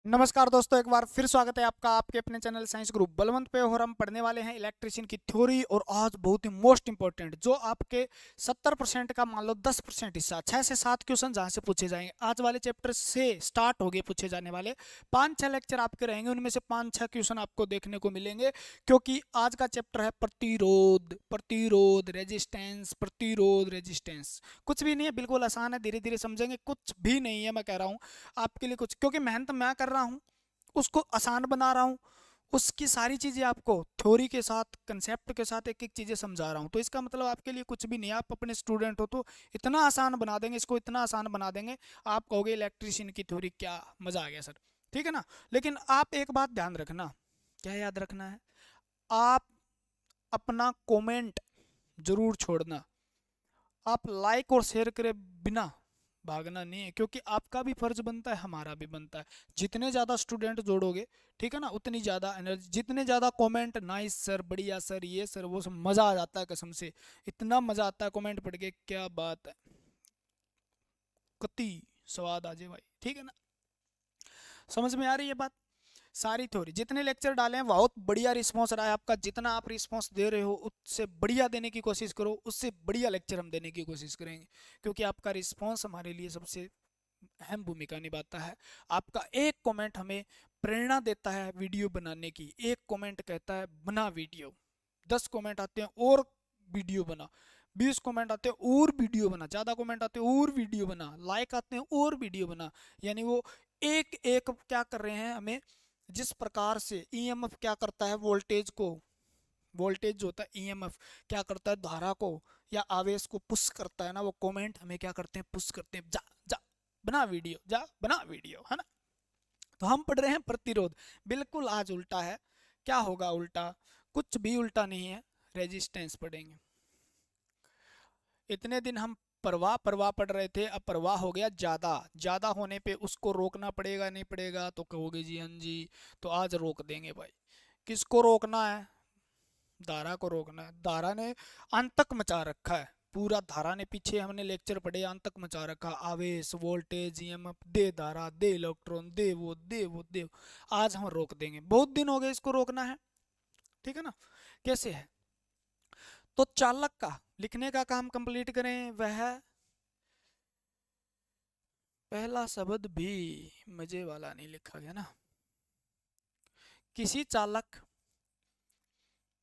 नमस्कार दोस्तों, एक बार फिर स्वागत है आपका आपके अपने चैनल साइंस ग्रुप बलवंत पे। और हम पढ़ने वाले हैं इलेक्ट्रिशियन की थ्योरी। और आज बहुत ही मोस्ट इंपॉर्टेंट, जो आपके 70% का मान लो 10% हिस्सा, 6 से 7 क्वेश्चन जहां से पूछे जाएंगे। आज वाले चैप्टर से स्टार्ट हो गए पूछे जाने वाले 5-6 लेक्चर आपके रहेंगे, उनमें से 5-6 क्वेश्चन आपको देखने को मिलेंगे। क्योंकि आज का चैप्टर है प्रतिरोध। प्रतिरोध रेजिस्टेंस, प्रतिरोध रेजिस्टेंस कुछ भी नहीं है, बिल्कुल आसान है, धीरे धीरे समझेंगे। कुछ भी नहीं है, मैं कह रहा हूँ आपके लिए कुछ, क्योंकि मेहनत मैं कर रहा हूँ, उसको आसान बना रहा हूँ। उसकी सारी चीज़ें आपको थ्योरी के साथ, कंसेप्ट के साथ एक एक चीज़ें समझा रहा हूँ। तो इसका मतलब आपके लिए कुछ भी नहीं है। आप अपने स्टूडेंट हो तो इतना आसान बना देंगे, इसको इतना आसान बना देंगे, आप कहोगे इलेक्ट्रिशियन की थ्योरी क्या मज़ा आ गया सर। ठीक है ना। लेकिन आप एक बात ध्यान रखना। क्या याद रखना है? आप अपना कमेंट जरूर छोड़ना। आप लाइक और शेयर करे बिना भागना नहीं है, क्योंकि आपका भी फर्ज बनता है, हमारा भी बनता है। जितने ज़्यादा स्टूडेंट जोड़ोगे, ठीक है ना, उतनी ज़्यादा एनर्जी, जितने ज़्यादा कमेंट, नाइस सर, बढ़िया सर, ये सर, वो सब, मज़ा आ जाता है कसम से। इतना मज़ा आता है कमेंट पढ़ के, क्या बात है, कति स्वाद आ जाए भाई। ठीक है ना। समझ में आ रही है बात? सारी थ्योरी, जितने लेक्चर डाले हैं बहुत बढ़िया रिस्पॉन्स रहा है आपका। जितना आप रिस्पॉन्स दे रहे हो उससे बढ़िया देने की कोशिश करो, उससे बढ़िया लेक्चर हम देने की कोशिश करेंगे। क्योंकि आपका रिस्पॉन्स हमारे लिए सबसे अहम भूमिका निभाता है। आपका एक कमेंट हमें प्रेरणा देता है वीडियो बनाने की। एक कमेंट कहता है बना वीडियो, 10 कमेंट आते हैं और वीडियो बना, 20 कमेंट आते हैं और वीडियो बना, ज़्यादा कमेंट आते हैं और वीडियो बना, लाइक आते हैं और वीडियो बना। यानी वो एक एक क्या कर रहे हैं हमें, जिस प्रकार से ईएमएफ क्या करता है वोल्टेज को, वोल्टेज जो होता है ईएमएफ क्या करता है धारा को या आवेश को पुश करता है ना, वो कमेंट हमें क्या करते हैं, पुश करते हैं, जा जा बना वीडियो, जा बना वीडियो, है ना। तो हम पढ़ रहे हैं प्रतिरोध। बिल्कुल आज उल्टा है। क्या होगा उल्टा? कुछ भी उल्टा नहीं है, रेजिस्टेंस पढ़ेंगे। इतने दिन हम प्रवाह प्रवाह पढ़ रहे थे, अब प्रवाह हो गया ज्यादा। ज्यादा होने पे उसको रोकना पड़ेगा, नहीं पड़ेगा तो कहोगे जी हाँ जी। तो आज रोक देंगे भाई। किसको रोकना है? धारा को रोकना है। धारा ने आतंक मचा रखा है पूरा। धारा ने, पीछे हमने लेक्चर पढ़े, आतंक मचा रखा। आवेश, वोल्टेज, ईएमएफ, दे धारा, दे इलेक्ट्रॉन, दे वो, दे वो, दे वो। आज हम रोक देंगे। बहुत दिन हो गए इसको रोकना है। ठीक है ना। कैसे है? तो चालक का लिखने का काम कंप्लीट करें। वह पहला शब्द भी मजे वाला नहीं लिखा गया ना। किसी चालक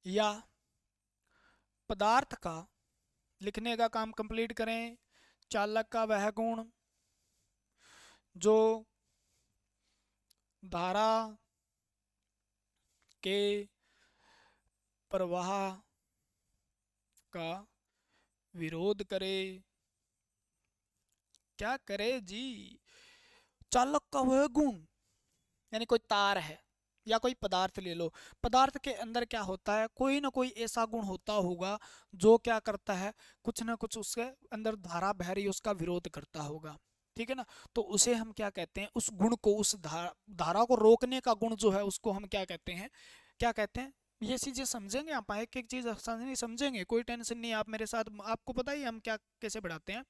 या पदार्थ का लिखने का काम कंप्लीट करें। चालक का वह गुण जो धारा के प्रवाह का विरोध करे। क्या करे जी? चालक का वह गुण, यानी कोई तार है या कोई पदार्थ ले लो। पदार्थ के अंदर क्या होता है, कोई ना कोई ऐसा गुण होता होगा जो क्या करता है, कुछ ना कुछ उसके अंदर धारा बह रही है, उसका विरोध करता होगा। ठीक है ना। तो उसे हम क्या कहते हैं, उस गुण को, उस धारा को रोकने का गुण जो है उसको हम क्या कहते हैं, क्या कहते हैं? ये चीजें समझेंगे आप, एक एक चीज समझेंगे, समझेंगे, कोई टेंशन नहीं है। आप मेरे साथ, आपको पता ही हम क्या कैसे बढ़ाते हैं।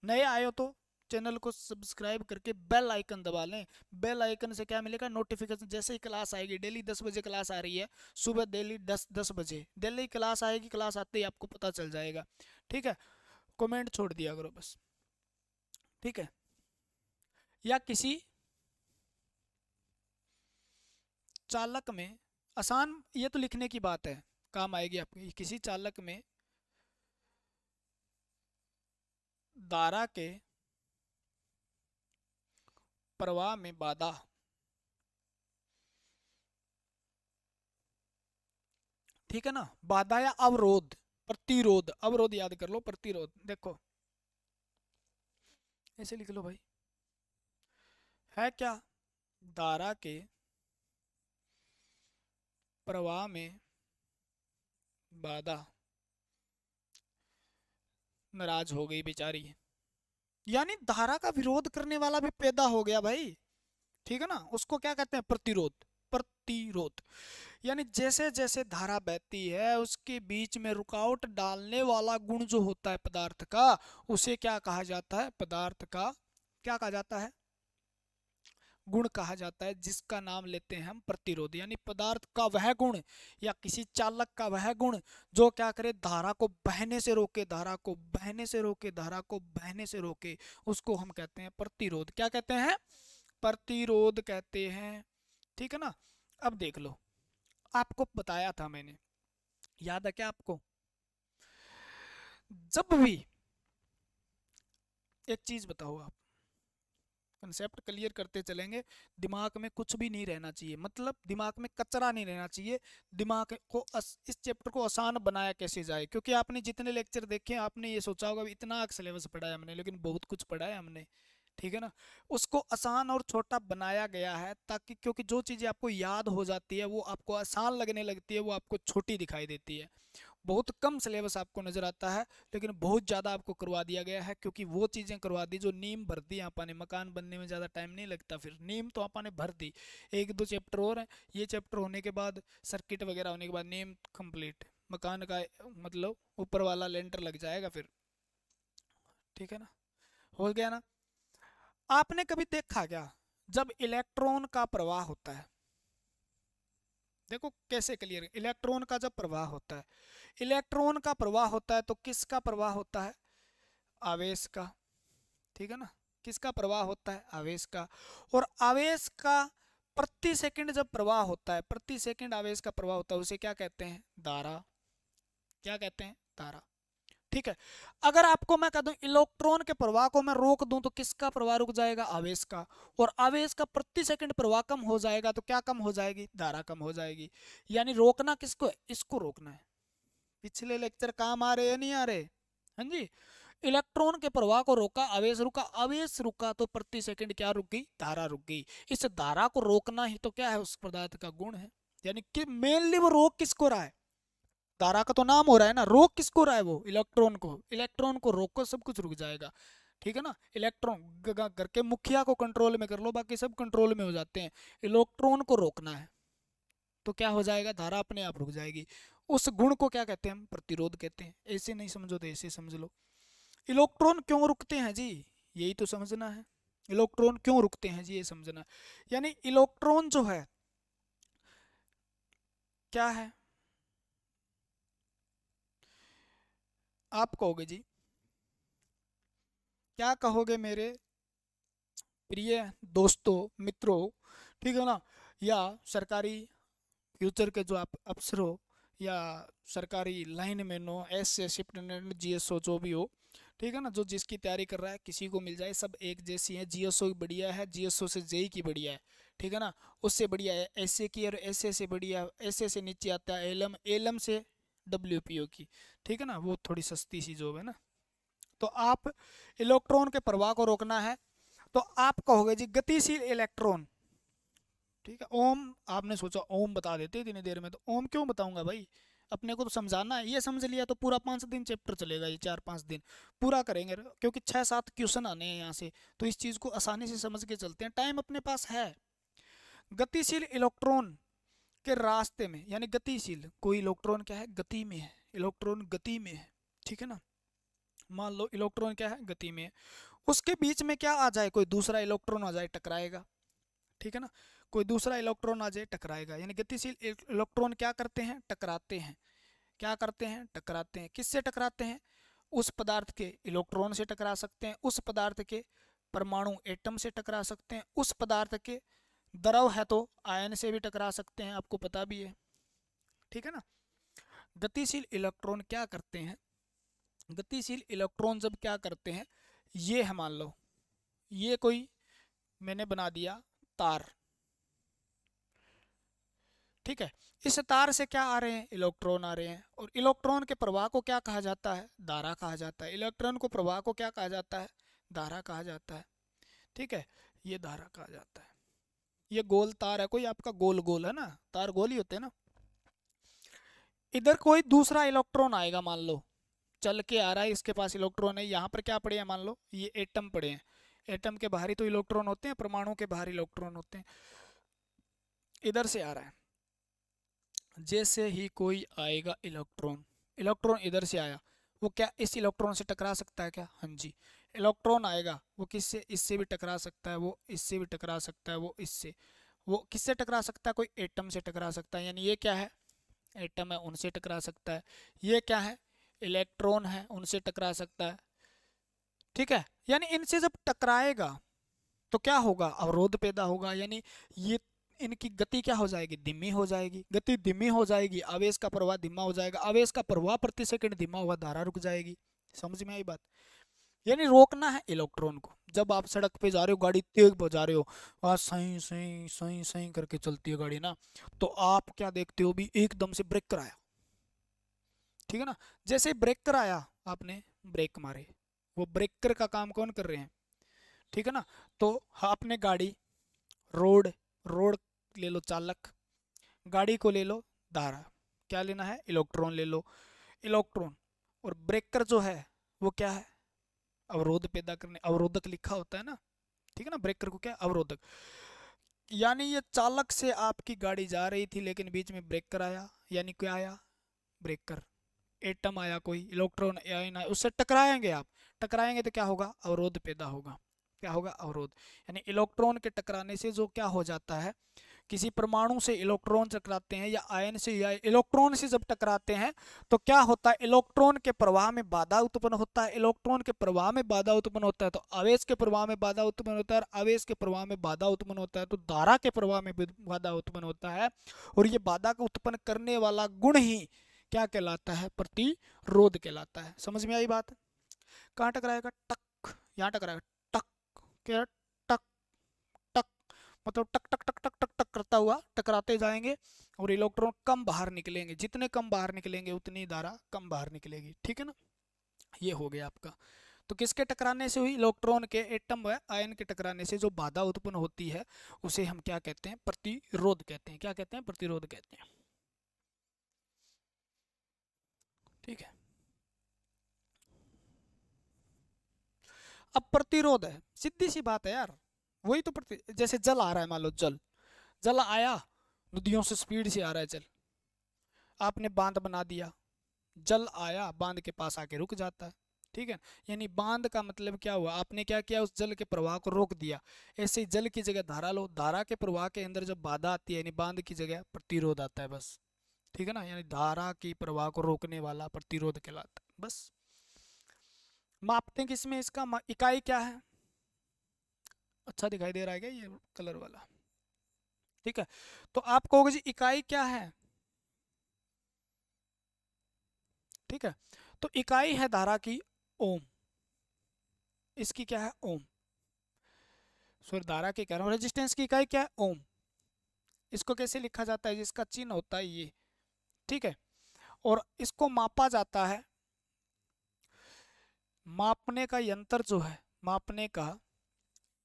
नए आए हो तो चैनल को सब्सक्राइब करके बेल आइकन दबा लें। बेल आइकन से क्या मिलेगा, नोटिफिकेशन। जैसे ही क्लास आएगी, डेली 10 बजे क्लास आ रही है, सुबह डेली 10 बजे डेली क्लास आएगी, क्लास आते ही आपको पता चल जाएगा। ठीक है। कमेंट छोड़ दिया करो बस। ठीक है। या किसी चालक में, आसान, ये तो लिखने की बात है, काम आएगी आपकी। किसी चालक में धारा के प्रवाह में बाधा। ठीक है ना। बाधा या अवरोध, प्रतिरोध, अवरोध याद कर लो, प्रतिरोध देखो ऐसे लिख लो भाई। है क्या? धारा के प्रवाह में बाधा। नाराज हो गई बेचारी, यानी धारा का विरोध करने वाला भी पैदा हो गया भाई। ठीक है ना। उसको क्या कहते हैं, प्रतिरोध। प्रतिरोध यानी जैसे जैसे धारा बहती है उसके बीच में रुकावट डालने वाला गुण जो होता है पदार्थ का, उसे क्या कहा जाता है? पदार्थ का क्या कहा जाता है? गुण कहा जाता है जिसका नाम लेते हैं हम प्रतिरोध। यानी पदार्थ का वह गुण या किसी चालक का वह गुण जो क्या करे, धारा को बहने से रोके, धारा को बहने से रोके, धारा को बहने से रोके, उसको हम कहते हैं प्रतिरोध। क्या कहते हैं? प्रतिरोध कहते हैं। ठीक है ना। अब देख लो, आपको बताया था मैंने, याद है क्या आपको? जब भी एक चीज बताओ आप, कंसेप्ट क्लियर करते चलेंगे, दिमाग में कुछ भी नहीं रहना चाहिए, मतलब दिमाग में कचरा नहीं रहना चाहिए। दिमाग को इस चैप्टर को आसान बनाया कैसे जाए, क्योंकि आपने जितने लेक्चर देखे आपने ये सोचा होगा इतना सिलेबस पढ़ा है हमने, लेकिन बहुत कुछ पढ़ा है हमने। ठीक है ना। उसको आसान और छोटा बनाया गया है ताकि, क्योंकि जो चीज़ें आपको याद हो जाती है वो आपको आसान लगने लगती है, वो आपको छोटी दिखाई देती है। बहुत कम सिलेबस आपको नजर आता है, लेकिन बहुत ज़्यादा आपको करवा दिया गया है, क्योंकि वो चीज़ें करवा दी जो नींव भर दी आपने। मकान बनने में ज़्यादा टाइम नहीं लगता, फिर नींव तो आपने भर दी। एक दो चैप्टर और हैं, ये चैप्टर होने के बाद, सर्किट वगैरह होने के बाद नींव कंप्लीट, मकान का मतलब ऊपर वाला लेंटर लग जाएगा फिर। ठीक है ना, हो गया ना। आपने कभी देखा क्या, जब इलेक्ट्रॉन का प्रवाह होता है, देखो कैसे क्लियर, इलेक्ट्रॉन का जब प्रवाह होता है, इलेक्ट्रॉन का प्रवाह होता है तो किसका प्रवाह होता है? आवेश का। ठीक है ना, किसका प्रवाह होता है? आवेश का। और आवेश का प्रति सेकंड जब प्रवाह होता है, प्रति सेकंड आवेश का प्रवाह होता है, उसे क्या कहते हैं? धारा। क्या कहते हैं? धारा। ठीक है। अगर आपको मैं कह दूं इलेक्ट्रॉन के प्रवाह को मैं रोक दूं तो किसका प्रवाह रुक जाएगा? आवेश का। और आवेश का प्रति सेकंड प्रवाह कम हो जाएगा तो क्या कम हो जाएगी? धारा कम हो जाएगी। यानी रोकना किसको है? इसको रोकना है। पिछले लेक्चर काम आ रहे हैं नहीं आ रहे? हाँ जी। इलेक्ट्रॉन के प्रवाह को रोका, आवेश रुका, आवेश रुका तो प्रति सेकंड क्या रुक गई? धारा रुक गई। इस धारा को रोकना ही तो क्या है? उस पदार्थ का गुण है। यानी कि मेनली वो रोक किसको रहा है? धारा का तो नाम हो रहा है ना, रोक किसको रहा है? वो इलेक्ट्रॉन को। इलेक्ट्रॉन को रोको, सब कुछ रुक जाएगा। ठीक है ना। इलेक्ट्रॉन घर के मुखिया को कंट्रोल में कर लो, बाकी सब कंट्रोल में हो जाते हैं। इलेक्ट्रॉन को रोकना है तो क्या हो जाएगा? धारा अपने आप रुक जाएगी। उस गुण को क्या कहते हैं? हम प्रतिरोध कहते हैं। ऐसे नहीं समझो तो ऐसे समझ लो। इलेक्ट्रॉन क्यों रुकते हैं जी, यही तो समझना है। इलेक्ट्रॉन क्यों रुकते हैं जी, ये समझना है। यानी इलेक्ट्रॉन जो है क्या है? आप कहोगे जी, क्या कहोगे मेरे प्रिय दोस्तों, मित्रों? ठीक है ना। या सरकारी फ्यूचर के जो आप अफसर हो, या सरकारी लाइन मैन हो, एस शिफ्टेंडेंट, जीएसओ जो भी हो, ठीक है ना, जो जिसकी तैयारी कर रहा है, किसी को मिल जाए, सब एक जैसी है। जीएसओ बढ़िया है, जीएसओ से जेई की बढ़िया है। ठीक है ना, उससे बढ़िया है एसए की, और एसए से बढ़िया, एसए से नीचे आता है एलएम, एलएम से डब्ल्यूपीओ की। ठीक है ना, वो थोड़ी सस्ती सी जॉब है ना। तो आप इलेक्ट्रॉन के प्रवाह को रोकना है तो आप कहोगे जी गतिशील इलेक्ट्रॉन। ठीक है, ओम आपने सोचा ओम बता देते इतनी देर में, तो ओम क्यों बताऊंगा भाई, अपने को तो समझाना है। ये समझ लिया तो पूरा 5 दिन चैप्टर चलेगा, ये 4-5 दिन पूरा करेंगे, क्योंकि 6-7 क्वेश्चन आने हैं यहाँ से, तो इस चीज़ को आसानी से समझ के चलते हैं, टाइम अपने पास है। गतिशील इलेक्ट्रॉन के रास्ते में, यानी गतिशील, कोई इलेक्ट्रॉन क्या है? गति में है। इलेक्ट्रॉन गति में है। ठीक है ना, मान लो इलेक्ट्रॉन क्या है? गति में है। उसके बीच में क्या आ जाए? कोई दूसरा इलेक्ट्रॉन आ जाए, टकराएगा। ठीक है ना, कोई दूसरा इलेक्ट्रॉन आ जाए, टकराएगा। यानी गतिशील इलेक्ट्रॉन क्या करते हैं? टकराते हैं। क्या करते हैं? टकराते हैं। किससे टकराते हैं? उस पदार्थ के इलेक्ट्रॉन से टकरा सकते हैं, उस पदार्थ के परमाणु एटम से टकरा सकते हैं, उस पदार्थ के द्रव है तो आयन से भी टकरा सकते हैं, आपको पता भी है। ठीक है ना। गतिशील इलेक्ट्रॉन क्या करते हैं? गतिशील इलेक्ट्रॉन जब क्या करते हैं, ये है मान लो, ये कोई मैंने बना दिया तार। ठीक है, इस तार से क्या आ रहे हैं? इलेक्ट्रॉन आ रहे हैं। और इलेक्ट्रॉन के प्रवाह को क्या कहा जाता है? धारा कहा जाता है। इलेक्ट्रॉन को प्रवाह को क्या कहा जाता है? धारा कहा जाता है। ठीक है, ये धारा कहा जाता है। ये गोल तार है, कोई आपका गोल गोल है ना, तार गोल ही होते हैं ना। इधर कोई दूसरा इलेक्ट्रॉन आएगा, मान लो चल के आ रहा है, इसके पास इलेक्ट्रॉन है, यहाँ पर क्या पड़े हैं? मान लो ये एटम पड़े हैं। एटम के बाहरी तो इलेक्ट्रॉन होते हैं, परमाणु के बाहर इलेक्ट्रॉन होते हैं। इधर से आ रहा है, जैसे ही कोई आएगा इलेक्ट्रॉन, इलेक्ट्रॉन इधर से आया, वो क्या इस इलेक्ट्रॉन से टकरा सकता है क्या? हाँ जी। इलेक्ट्रॉन आएगा वो किससे, इससे भी टकरा सकता है, वो इससे भी टकरा सकता है, वो इससे, वो किससे टकरा सकता है, कोई एटम से टकरा सकता है, यानी ये क्या है, एटम है, उनसे टकरा सकता है। ये क्या है, इलेक्ट्रॉन है, उनसे टकरा सकता है। ठीक है, यानी इनसे जब टकराएगा तो क्या होगा, अवरोध पैदा होगा, यानी ये इनकी गति क्या हो जाएगी, धीमी हो जाएगी, गति धीमी हो जाएगी, आवेश का प्रवाह धीमा हो जाएगा, आवेश का प्रवाह प्रति सेकंड धीमा हुआ, धारा रुक जाएगी। समझ में आई बात, यानी रोकना है इलेक्ट्रॉन को। जब आप सड़क पे जा रहे हो, गाड़ी तेज बजा रहे हो, आज सही सही सही सही करके चलती है गाड़ी ना, तो आप क्या देखते हो भी, एकदम से ब्रेकर आया, ठीक है ना, जैसे ब्रेकर आया आपने ब्रेक मारे, वो ब्रेकर का काम कौन कर रहे हैं, ठीक है ना। तो आपने गाड़ी, रोड, रोड ले लो चालक, गाड़ी को ले लो धारा, क्या लेना है, इलेक्ट्रॉन ले लो, इलेक्ट्रॉन। और ब्रेकर जो है वो क्या है, अवरोध पैदा करने, अवरोधक लिखा होता है ना, ठीक है ना, ब्रेकर को क्या, अवरोधक। यानी ये चालक से आपकी गाड़ी जा रही थी, लेकिन बीच में ब्रेकर आया, यानी क्या आया, ब्रेकर, एटम आया, कोई इलेक्ट्रॉन आया, उससे टकराएंगे आप, टकराएंगे तो क्या होगा, अवरोध पैदा होगा, क्या होगा, अवरोध। यानी इलेक्ट्रॉन के टकराने से जो क्या हो जाता है, किसी परमाणु से इलेक्ट्रॉन टकराते हैं या आयन से या इलेक्ट्रॉन से जब टकराते हैं तो क्या होता है, इलेक्ट्रॉन के प्रवाह में बाधा उत्पन्न होता है, इलेक्ट्रॉन के प्रवाह में बाधा उत्पन्न होता है तो आवेश के प्रवाह में बाधा उत्पन्न होता है, और आवेश के प्रवाह में बाधा उत्पन्न होता है तो धारा के प्रवाह में बाधा उत्पन्न होता है। और ये बाधा को उत्पन्न करने वाला गुण ही क्या कहलाता है, प्रतिरोध कहलाता है। समझ में आई बात, कहाँ टकराएगा, टक, यहाँ टकराएगा, टक, क्या, टक टक, मतलब टक टक टक टक टक टक करता हुआ टकराते जाएंगे, और इलेक्ट्रॉन कम बाहर निकलेंगे, जितने कम बाहर निकलेंगे उतनी धारा कम बाहर निकलेगी, ठीक है ना। ये हो गया आपका। तो किसके टकराने से हुई, इलेक्ट्रॉन के, एटम व आयन के टकराने से जो बाधा उत्पन्न होती है उसे हम क्या कहते हैं, प्रतिरोध कहते हैं, क्या कहते हैं, प्रतिरोध कहते हैं, ठीक है। अब प्रतिरोध है, सीधी सी बात है यार, वही तो जैसे जल आ रहा है, मान लो जल, जल आया, नदियों से स्पीड से आ रहा है जल, आपने बांध बना दिया, जल आया बांध के पास आके रुक जाता है, ठीक है। यानी बांध का मतलब क्या हुआ, आपने क्या किया, उस जल के प्रवाह को रोक दिया। ऐसे ही जल की जगह धारा लो, धारा के प्रवाह के अंदर जब बाधा आती है, यानी बांध की जगह प्रतिरोध आता है, बस, ठीक है ना। यानी धारा की प्रवाह को रोकने वाला प्रतिरोध कहलाता है, बस। मापते हैं किसमें, इसका इकाई क्या है, अच्छा दिखाई दे रहा है क्या ये कलर वाला, ठीक है। तो आप कहोगे जी इकाई क्या है, ठीक है। तो इकाई है धारा की ओम, इसकी क्या है, ओम, सॉरी धारा की कह रहा हूँ, रेजिस्टेंस की इकाई क्या है, ओम। इसको कैसे लिखा जाता है, जिसका चिन्ह होता है ये, ठीक है। और इसको मापा जाता है, मापने का यंत्र जो है, मापने का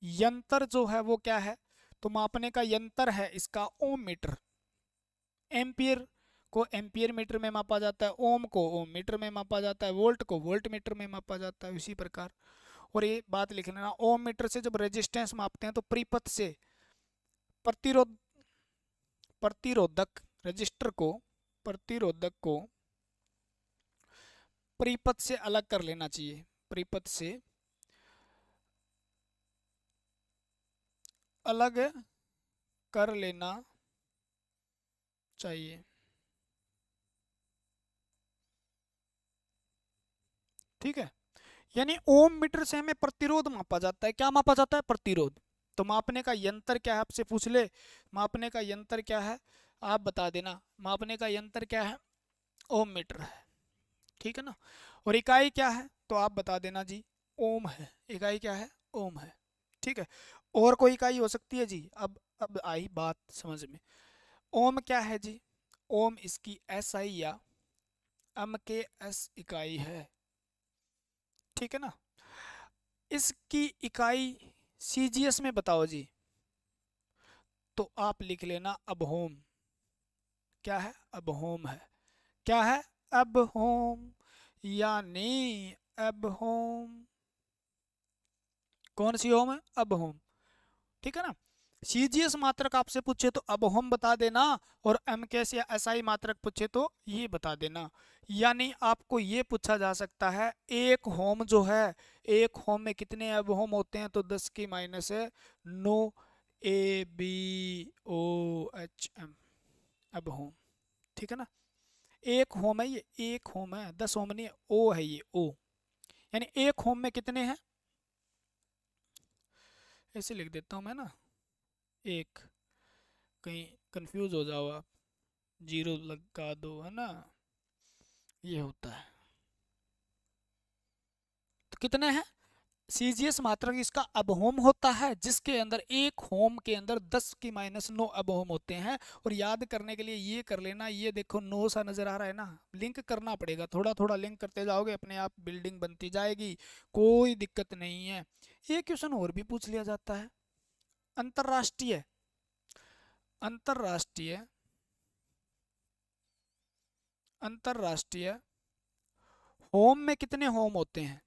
यंत्र जो है वो क्या है, तो मापने का यंत्र है इसका ओम मीटर। एम्पियर को एम्पियर मीटर में मापा जाता है, ओम को ओम मीटर में मापा जाता है, वोल्ट को वोल्ट मीटर में मापा जाता है, इसी प्रकार। और ये बात लिख लेना, ओम मीटर से जब रेजिस्टेंस मापते हैं तो परिपथ से प्रतिरोध, प्रतिरोधक रजिस्टर को, प्रतिरोधक को परिपथ से अलग कर लेना चाहिए, परिपथ से अलग कर लेना चाहिए, ठीक है। यानी ओम मीटर से हमें प्रतिरोध मापा जाता है, क्या मापा जाता है, प्रतिरोध। तो मापने का यंत्र क्या है, आपसे पूछ ले, मापने का यंत्र क्या है, आप बता देना, मापने का यंत्र क्या है, ओम मीटर है, ठीक है ना। और इकाई क्या है, तो आप बता देना जी, ओम है, इकाई क्या है, ओम है, ठीक है। और कोई इकाई हो सकती है जी, अब आई बात समझ में। ओम क्या है जी, ओम इसकी एसआई या एम के एस इकाई है, ठीक है ना। इसकी इकाई सीजीएस में बताओ जी, तो आप लिख लेना अब होम, क्या है, अब होम है, क्या है, अब होम, यानी अब होम, कौन सी होम है, अब होम, ठीक है ना। सीजीएस मात्रक आपसे पूछे तो अब हम बता देना, और एमकेएस या एसआई मात्रक पूछे तो ये बता देना। यानी आपको ये पूछा जा सकता है एक होम जो है, एक होम में कितने अब होम होते हैं, तो 10 की माइनस है 9 ABOHM अब होम। ठीक है ना, एक होम है ये, एक होम है, 10 होम नहीं है, ओ है ये ओ। यानी एक होम में कितने हैं, ऐसे लिख देता हूं मैं ना, एक, कहीं कंफ्यूज हो जाओ आप, जीरो लगा दो, है ना, ये होता है। तो कितने हैं, सीजीएस मात्रक इसका अबहोम होता है, जिसके अंदर एक होम के अंदर 10 की माइनस 9 अबहोम होते हैं। और याद करने के लिए ये कर लेना, ये देखो 9 सा नजर आ रहा है ना, लिंक करना पड़ेगा, थोड़ा थोड़ा लिंक करते जाओगे, अपने आप बिल्डिंग बनती जाएगी, कोई दिक्कत नहीं है। ये क्वेश्चन और भी पूछ लिया जाता है, अंतरराष्ट्रीय, अंतरराष्ट्रीय, अंतरराष्ट्रीय होम में कितने होम होते हैं।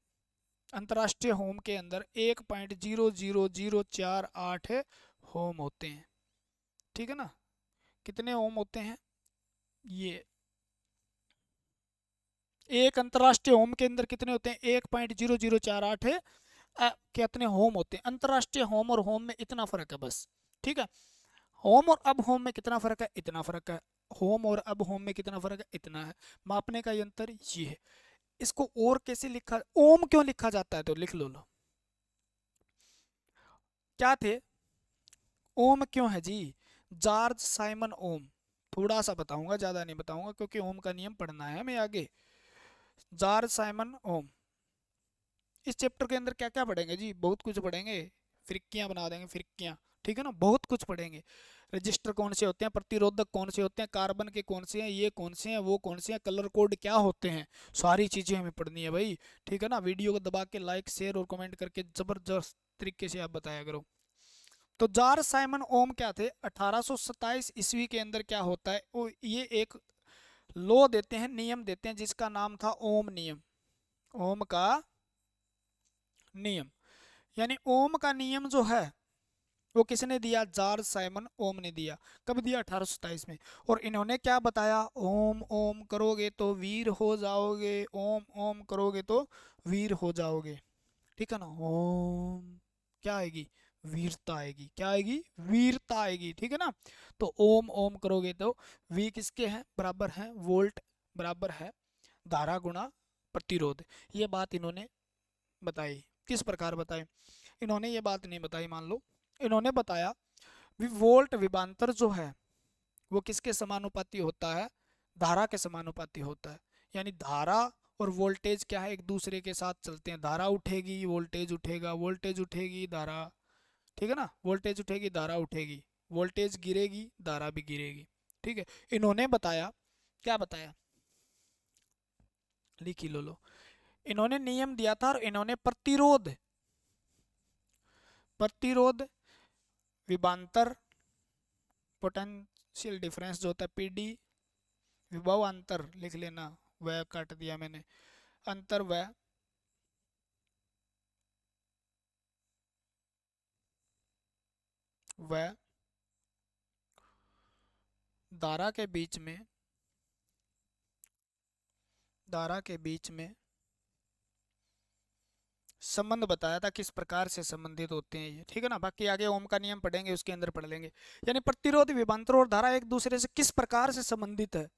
अंतर्राष्ट्रीय होम के अंदर 1.00048 होम होते हैं। ठीक है ना, कितने होम होते हैं, ये एक अंतर्राष्ट्रीय होम के अंदर कितने होते हैं, 1.0048 है। कितने होम होते हैं अंतर्राष्ट्रीय होम और होम में, इतना फर्क है बस। ठीक है, होम और अब होम में कितना फर्क है, इतना फर्क है। होम और अब होम में कितना फर्क है, इतना है। मापने का यंत्र ये है। इसको और कैसे लिखा, ओम क्यों लिखा जाता है, तो लिख लो क्या थे, ओम क्यों है जी, जॉर्ज साइमन ओम। थोड़ा सा बताऊंगा, ज्यादा नहीं बताऊंगा, क्योंकि ओम का नियम पढ़ना है हमें आगे। जॉर्ज साइमन ओम, इस चैप्टर के अंदर क्या क्या पढ़ेंगे जी, बहुत कुछ पढ़ेंगे, फिरकियां बना देंगे, फिरकियां। ठीक है ना, बहुत कुछ पढ़ेंगे। रजिस्टर कौन से होते हैं, प्रतिरोधक कौन से होते हैं, कार्बन के कौन से हैं, ये कौन से हैं, वो कौन से हैं, कलर कोड क्या होते हैं, सारी चीजें हमें पढ़नी है भाई। ठीक है ना, वीडियो को दबा के लाइक शेयर और कमेंट करके जबरदस्त तरीके से आप बताया करो। तो जॉर्ज साइमन ओम क्या थे, 1827 ईस्वी के अंदर क्या होता है, वो ये एक लॉ देते हैं, नियम देते हैं, जिसका नाम था ओम नियम। ओम का नियम, यानी ओम का नियम जो है वो किसने दिया, जॉर्ज साइमन ओम ने दिया। कब दिया, 1827 में। और इन्होंने क्या बताया, ओम ओम करोगे तो वीर हो जाओगे, ओम ओम करोगे तो वीर हो जाओगे। ठीक है ना, ओम क्या आएगी, वीरता आएगी, क्या आएगी, वीरता आएगी। ठीक है ना, तो ओम ओम करोगे तो वी किसके हैं, बराबर है वोल्ट, बराबर है धारा गुणा प्रतिरोध। ये बात इन्होंने बताई, किस प्रकार बताई, इन्होंने ये बात नहीं बताई, मान लो इन्होंने बताया वोल्ट विभवांतर जो है वो किसके समानुपाती होता है, धारा के समानुपाती होता है। यानी धारा और वोल्टेज क्या है, एक दूसरे के साथ चलते हैं, धारा उठेगी वोल्टेज उठेगा, वोल्टेज उठेगी धारा, ठीक है ना, वोल्टेज उठेगी धारा उठेगी, वोल्टेज गिरेगी धारा भी गिरेगी। ठीक है, इन्होंने बताया, क्या बताया, लिख ही लो, इन्होंने नियम दिया था, और इन्होंने प्रतिरोध, प्रतिरोध विभवांतर, पोटेंशियल डिफरेंस जो होता है पीडी, विभव अंतर लिख लेना, वह काट दिया मैंने, अंतर वह, वह धारा के बीच में, धारा के बीच में संबंध बताया था, किस प्रकार से संबंधित होते हैं ये। ठीक है ना, बाकी आगे ओम का नियम पढ़ेंगे, उसके अंदर पढ़ लेंगे। यानी प्रतिरोध विभवांतर और धारा एक दूसरे से किस प्रकार से संबंधित है।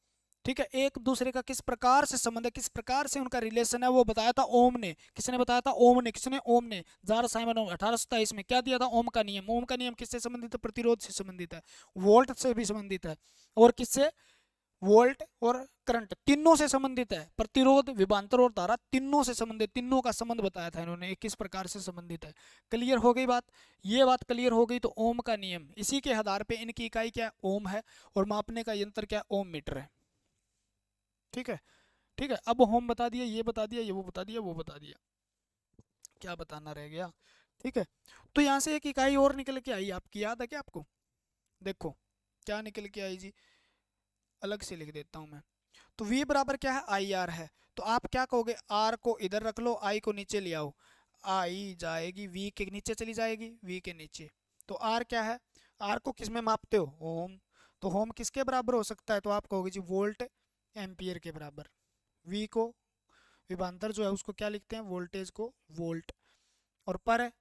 ठीक है, एक दूसरे का किस प्रकार से संबंध है, किस प्रकार से उनका रिलेशन है, वो बताया था ओम ने। किसने बताया था, ओम ने। किसने, ओम ने। जॉर्ज साइमन ओम 1827 में क्या दिया था, ओम का नियम। ओम का नियम किससे संबंधित है, प्रतिरोध से संबंधित है, वोल्ट से भी संबंधित है, और किससे, वोल्ट और करंट तीनों से संबंधित है। प्रतिरोध विभवांतर और धारा तीनों से संबंधित, तीनों का संबंध बताया था इन्होंने, किस प्रकार से संबंधित है। क्लियर हो गई बात, ये बात क्लियर हो गई। तो ओम का नियम, इसी के आधार पे इनकी इकाई क्या, ओम है, और मापने का यंत्र क्या, ओम मीटर है। ठीक है, ठीक है, अब ओम बता दिया, ये बता दिया, ये वो बता दिया, वो बता दिया, क्या बताना रह गया। ठीक है, तो यहाँ से एक इकाई और निकल के आई, आपकी याद है क्या आपको, देखो क्या निकल के आई जी, अलग से लिख देता हूँ मैं। तो v बराबर क्या है, आई आर है। तो आप क्या कहोगे, r को इधर रख लो, i को नीचे ले आओ, i जाएगी v के नीचे चली जाएगी, v के नीचे। तो r क्या है, आर को किस में मापते हो? ओम। तो ओम किसके बराबर हो सकता है? तो आप कहोगे जी वोल्ट एम्पियर के बराबर। वी को विभवांतर जो है उसको क्या लिखते हैं? वोल्टेज को वोल्ट, और पर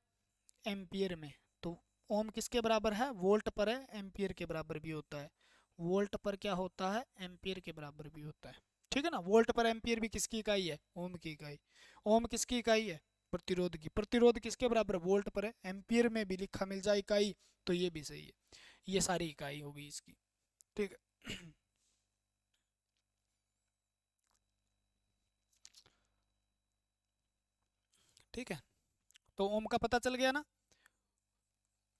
एम्पियर में। तो ओम किसके बराबर है? वोल्ट पर एम्पियर के बराबर भी होता है। वोल्ट पर क्या होता है? एम्पियर के बराबर भी होता है। ठीक है ना? वोल्ट पर एम्पियर भी किसकी इकाई है? ओम की इकाई। ओम किसकी इकाई है? प्रतिरोध की। प्रतिरोध किसके बराबर? वोल्ट पर एम्पियर में भी लिखा मिल जाए इकाई, तो ये भी सही है। ये सारी इकाई होगी इसकी। ठीक है। ठीक है, तो ओम का पता चल गया ना?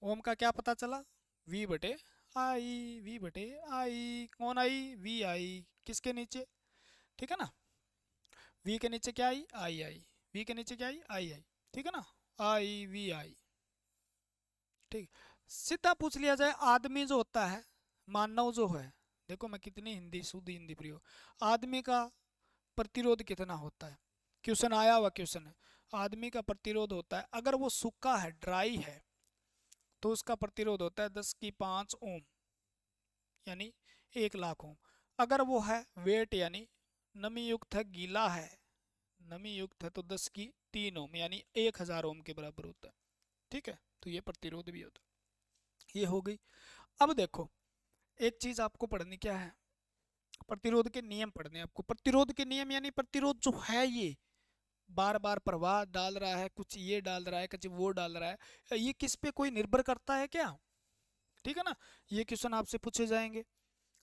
ओम का क्या पता चला? वी बटे आई। वी बटे आई कौन आई? वी आई। किसके नीचे? ठीक है ना? वी के नीचे क्या आई? आई आई। वी के नीचे क्या आई? आई आई। ठीक है ना? आई वी आई। ठीक। सीधा पूछ लिया जाए, आदमी जो होता है, मानव जो है, देखो मैं कितनी हिंदी शुद्ध हिंदी प्रयोग, आदमी का प्रतिरोध कितना होता है? क्वेश्चन आया हुआ क्वेश्चन है। आदमी का प्रतिरोध होता है, अगर वो सूखा है, ड्राई है, तो उसका प्रतिरोध होता है 10⁵ ओम, यानी 1 लाख ओम। अगर वो है वेट यानी नमी युक्त है, गीला है, नमी युक्त है, तो 10⁵ ओम यानी 1000 ओम के बराबर होता है। ठीक है, तो ये प्रतिरोध भी होता है। ये हो गई। अब देखो, एक चीज आपको पढ़नी क्या है? प्रतिरोध के नियम पढ़ने हैं आपको। प्रतिरोध के नियम यानी प्रतिरोध जो है ये बार बार प्रवाह डाल रहा है, कुछ ये डाल रहा है, कुछ वो डाल रहा है, ये किस पे कोई निर्भर करता है क्या? ठीक है ना? ये क्वेश्चन आपसे पूछे जाएंगे।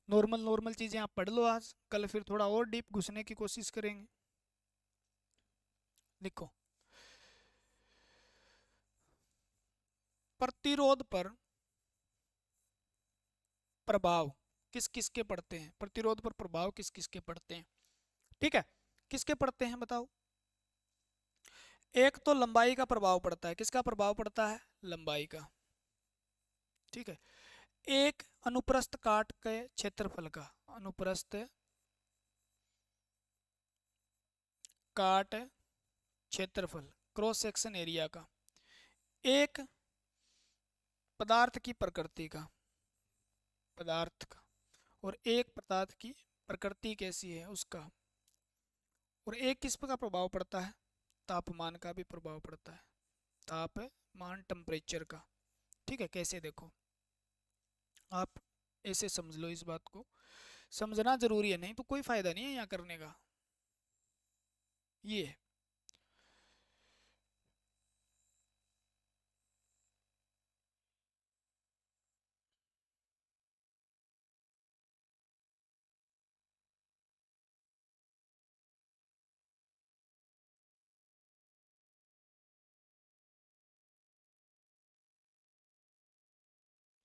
नॉर्मल नॉर्मल चीजें आप पढ़ लो आज, कल फिर थोड़ा और डीप घुसने की कोशिश करेंगे। देखो, प्रतिरोध पर प्रभाव किस किस के पड़ते हैं? प्रतिरोध पर प्रभाव किस किस के पड़ते हैं? ठीक है, किसके पड़ते हैं बताओ? एक तो लंबाई का प्रभाव पड़ता है। किसका प्रभाव पड़ता है? लंबाई का। ठीक है। एक अनुप्रस्थ काट के क्षेत्रफल का, अनुप्रस्थ काट क्षेत्रफल, क्रॉस सेक्शन एरिया का। एक पदार्थ की प्रकृति का, पदार्थ का, और एक पदार्थ की प्रकृति कैसी है उसका। और एक किस का प्रभाव पड़ता है? तापमान का भी प्रभाव पड़ता है, तापमान टेम्परेचर का। ठीक है, कैसे देखो, आप ऐसे समझ लो, इस बात को समझना जरूरी है, नहीं तो कोई फायदा नहीं है यहाँ करने का। ये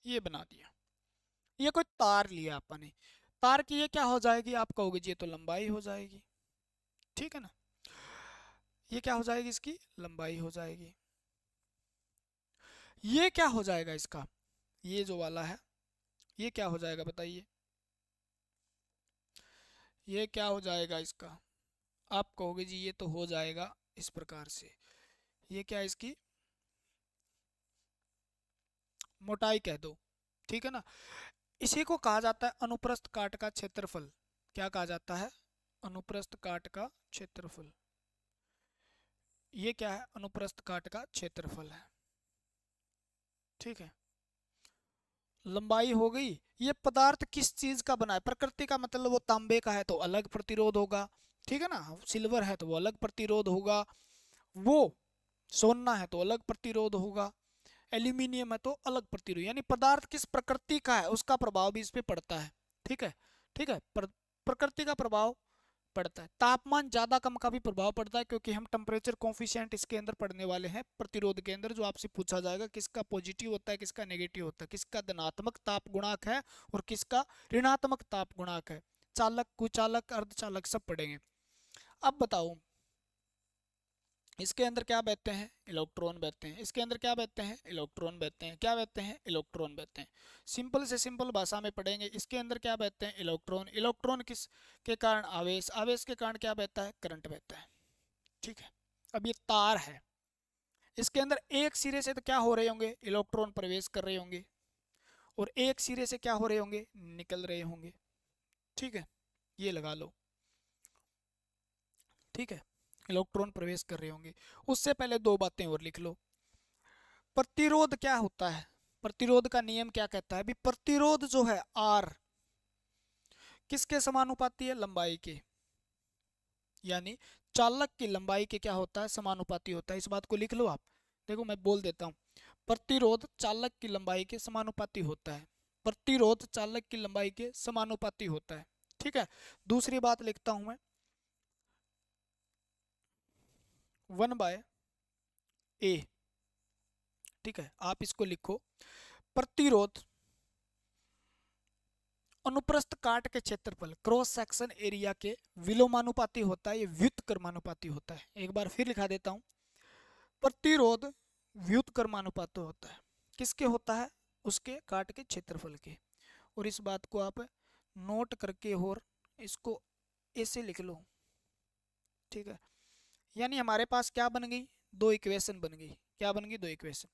ये बना दिया। ये कोई तार लिया आपने, तार की ये क्या हो जाएगी? आप कहोगे जी ये तो लंबाई हो जाएगी। ठीक है ना? ये क्या हो जाएगी? इसकी लंबाई हो जाएगी। ये क्या हो जाएगा इसका? ये जो वाला है, ये क्या हो जाएगा बताइए? ये क्या हो जाएगा इसका? आप कहोगे जी ये तो हो जाएगा इस प्रकार से। ये क्या है इसकी? मोटाई कह दो। ठीक है ना? इसी को कहा जाता है अनुप्रस्थ काट का क्षेत्रफल। क्या कहा जाता है? अनुप्रस्थ काट का क्षेत्रफल। ये क्या है? अनुप्रस्थ काट का क्षेत्रफल है। ठीक है, लंबाई हो गई। ये पदार्थ किस चीज का बना है? प्रकृति का मतलब वो तांबे का है तो अलग प्रतिरोध होगा। ठीक है ना? सिल्वर है तो वो अलग प्रतिरोध होगा। वो सोना है तो अलग प्रतिरोध होगा। एल्यूमिनियम है तो अलग प्रतिरोध, यानी पदार्थ किस प्रकृति का है उसका प्रभाव भी इस पे पड़ता है। ठीक है। ठीक है, प्रकृति का प्रभाव पड़ता है। तापमान ज्यादा कम का भी प्रभाव पड़ता है, क्योंकि हम टेम्परेचर कॉफिशिएंट इसके अंदर पढ़ने वाले हैं प्रतिरोध के अंदर, जो आपसे पूछा जाएगा किसका पॉजिटिव होता है, किसका नेगेटिव होता है, किसका धनात्मक ताप गुणांक है और किसका ऋणात्मक ताप गुणांक है। चालक, कुचालक, अर्धचालक सब पढ़ेंगे। अब बताओ, इसके अंदर क्या बहते हैं? इलेक्ट्रॉन बहते हैं। इसके अंदर क्या बहते हैं? इलेक्ट्रॉन बहते हैं। क्या बहते हैं? इलेक्ट्रॉन बहते हैं। सिंपल से सिंपल भाषा में पढ़ेंगे, इसके अंदर क्या बहते हैं? इलेक्ट्रॉन। इलेक्ट्रॉन किस के कारण? आवेश। आवेश के कारण क्या बहता है? करंट बहता है। ठीक है, अब ये तार है, इसके अंदर एक सिरे से तो क्या हो रहे होंगे? इलेक्ट्रॉन प्रवेश कर रहे होंगे, और एक सिरे से क्या हो रहे होंगे, निकल रहे होंगे। ठीक है, ये लगा लो। ठीक है, इलेक्ट्रॉन प्रवेश कर रहे होंगे। उससे पहले दो बातें और लिख लो। प्रतिरोध क्या होता है, प्रतिरोध का नियम क्या कहता है? अभी प्रतिरोध जो है आर किसके समानुपाती है, लंबाई के, यानी चालक की लंबाई के क्या होता है, समानुपाती होता है। इस बात को लिख लो आप। देखो मैं बोल देता हूँ, प्रतिरोध चालक की लंबाई के समानुपाती होता है। प्रतिरोध चालक की लंबाई के समानुपाती होता है। ठीक है, दूसरी बात लिखता हूं मैं, 1/A। ठीक है, आप इसको लिखो, प्रतिरोध अनुप्रस्थ काट के क्षेत्रफल, क्रॉस सेक्शन एरिया के विलोमानुपाती होता है, ये व्युत्क्रमानुपाती होता है। एक बार फिर लिखा देता हूं, प्रतिरोध व्युत्क्रमानुपाती होता है। किसके होता है, उसके काट के क्षेत्रफल के। और इस बात को आप नोट करके और इसको ऐसे लिख लो। ठीक है, यानी हमारे पास क्या बन गई, दो इक्वेशन बन गई। क्या बन गई, दो इक्वेशन।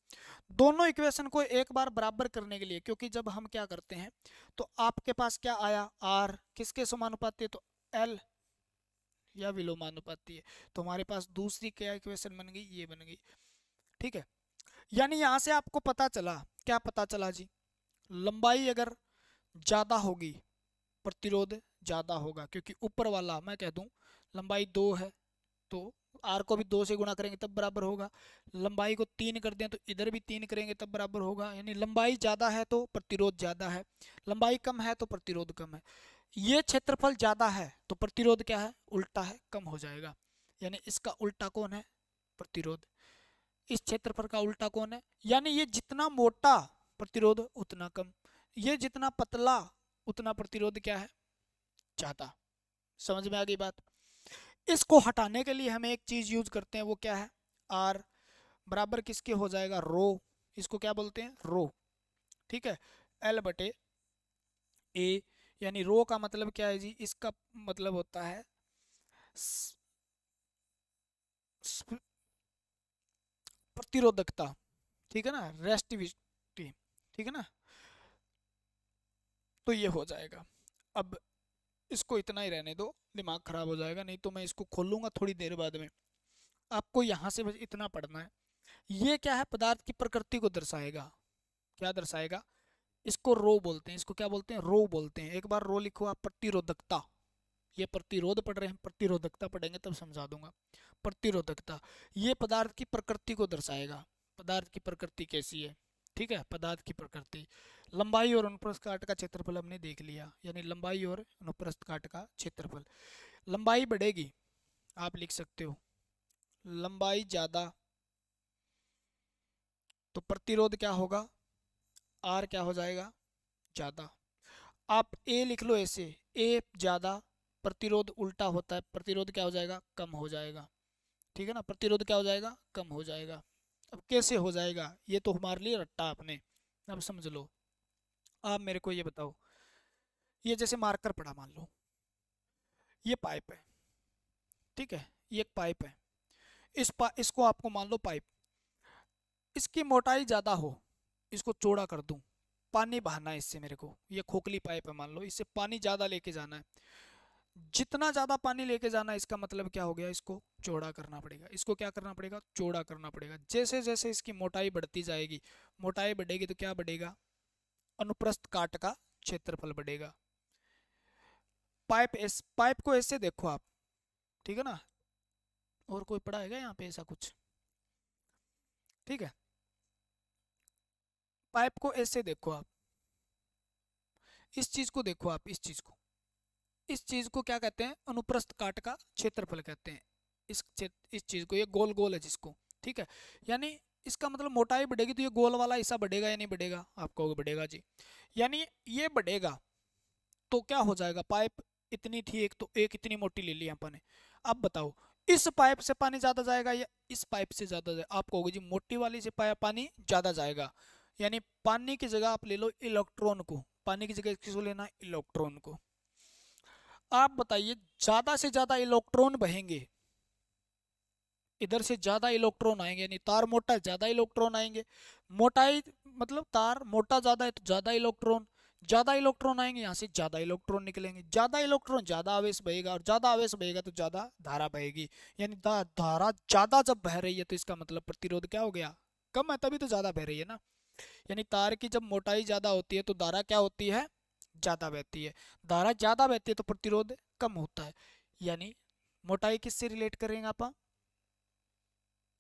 दोनों इक्वेशन को एक बार बराबर करने के लिए, क्योंकि जब हम क्या करते हैं तो आपके पास क्या आया, आर किसके समानुपाती है, तो एल या विलोमानुपाती है। तो हमारे पास दूसरी क्या इक्वेशन बन गई, ये बन गई। ठीक है, यानी यहां से आपको पता चला, क्या पता चला जी, लंबाई अगर ज्यादा होगी प्रतिरोध ज्यादा होगा, क्योंकि ऊपर वाला मैं कह दूं लंबाई 2 है तो आर को भी 2 से गुणा करेंगे तब बराबर होगा। लंबाई को 3 कर दें तो इधर भी 3 करेंगे तब बराबर होगा। यानी लंबाई ज्यादा है तो प्रतिरोध ज्यादा है, लंबाई कम है तो प्रतिरोध कम है। ये क्षेत्रफल ज्यादा है तो प्रतिरोध क्या है, उल्टा है, कम हो जाएगा। यानी इसका उल्टा कौन है, प्रतिरोध। इस क्षेत्रफल का उल्टा कौन है, यानी ये जितना मोटा प्रतिरोध उतना कम, ये जितना पतला उतना प्रतिरोध क्या है, ज्यादा। समझ में आ गई बात। इसको हटाने के लिए हम एक चीज यूज करते हैं, वो क्या है, आर बराबर किसके हो जाएगा, रो। इसको क्या बोलते हैं, रो। ठीक है, एल बटे ए, यानी रो का मतलब क्या है जी, इसका मतलब होता है प्रतिरोधकता। ठीक है ना, रेस्टिविटी। ठीक है ना, तो ये हो जाएगा। अब इसको इतना ही रहने दो, दिमाग खराब हो जाएगा, नहीं तो मैं इसको खोलूंगा थोड़ी देर बाद में। आपको यहाँ से बस इतना पढ़ना है। ये क्या है, पदार्थ की प्रकृति को दर्शाएगा। क्या दर्शाएगा, इसको रो बोलते हैं, इसको क्या बोलते हैं, रो बोलते हैं। एक बार रो लिखो आप, प्रतिरोधकता। ये प्रतिरोध पढ़ रहे हैं, प्रतिरोधकता पढ़ेंगे तब समझा दूंगा। प्रतिरोधकता ये पदार्थ की प्रकृति को दर्शाएगा, पदार्थ की प्रकृति कैसी है। ठीक है, पदार्थ की प्रकृति। लंबाई और अनुप्रस्थ काट का क्षेत्रफल हमने देख लिया, यानी लंबाई और अनुप्रस्थ काट का क्षेत्रफल। लंबाई बढ़ेगी, आप लिख सकते हो लंबाई ज्यादा तो प्रतिरोध क्या होगा, आर क्या हो जाएगा, ज्यादा। आप ए लिख लो ऐसे, ए ज्यादा, प्रतिरोध उल्टा होता है, प्रतिरोध क्या हो जाएगा, कम हो जाएगा। ठीक है ना, प्रतिरोध क्या हो जाएगा, कम हो जाएगा। अब कैसे हो जाएगा, ये तो हमारे लिए रट्टा आपने, अब समझ लो। आप मेरे को ये बताओ, ये जैसे मार्कर पड़ा, मान लो ये पाइप है। ठीक है, ये एक पाइप है। इसको आपको मान लो पाइप, इसकी मोटाई ज़्यादा हो, इसको चौड़ा कर दूं, पानी बहाना है इससे मेरे को, ये खोखली पाइप है मान लो, इससे पानी ज़्यादा लेके जाना है। जितना ज़्यादा पानी लेके जाना है, इसका मतलब क्या हो गया, इसको चौड़ा करना पड़ेगा। इसको क्या करना पड़ेगा, चौड़ा करना पड़ेगा। जैसे जैसे इसकी मोटाई बढ़ती जाएगी, मोटाई बढ़ेगी तो क्या बढ़ेगा, अनुप्रस्थ काट का क्षेत्रफल बढ़ेगा। पाइप को ऐसे देखो आप। ठीक है ना, और कोई पढ़ा है यहाँ पे ऐसा कुछ। ठीक है, पाइप को ऐसे देखो आप, इस चीज को देखो आप, इस चीज को क्या कहते हैं, अनुप्रस्थ काट का क्षेत्रफल कहते हैं। इस चीज को, ये गोल गोल है जिसको। ठीक है, यानी इसका मतलब मोटाई बढ़ेगी तो ये गोल वाला हिस्सा बढ़ेगा या नहीं बढ़ेगा, आप कहोगे बढ़ेगा जी। यानी ये बढ़ेगा तो क्या हो जाएगा, पाइप इतनी थी एक, तो एक इतनी मोटी ले ली अपन ने। अब बताओ, इस पाइप से पानी ज्यादा जाएगा या इस पाइप से ज्यादा जाएगा, आप कहोगे जी मोटी वाली से पानी ज्यादा जाएगा। यानी पानी की जगह आप ले लो इलेक्ट्रॉन को, पानी की जगह किसको लेना है, इलेक्ट्रॉन को। आप बताइए, ज्यादा से ज्यादा इलेक्ट्रॉन बहेंगे, इधर से ज्यादा इलेक्ट्रॉन आएंगे, यानी तार मोटा ज्यादा इलेक्ट्रॉन आएंगे। मोटाई मतलब तार मोटा ज्यादा है तो ज्यादा इलेक्ट्रॉन आएंगे, यहाँ से ज्यादा इलेक्ट्रॉन निकलेंगे, ज्यादा इलेक्ट्रॉन ज्यादा आवेश बहेगा, और ज्यादा आवेश बहेगा तो ज्यादा धारा बहेगी। यानी धारा ज्यादा जब बह रही है तो इसका मतलब प्रतिरोध क्या हो गया, कम है, तभी तो ज्यादा बह रही है ना। यानी तार की जब मोटाई ज्यादा होती है तो धारा क्या होती है, ज्यादा बहती है। धारा ज्यादा बहती है तो प्रतिरोध कम होता है। यानी मोटाई किससे रिलेट करेंगे आप,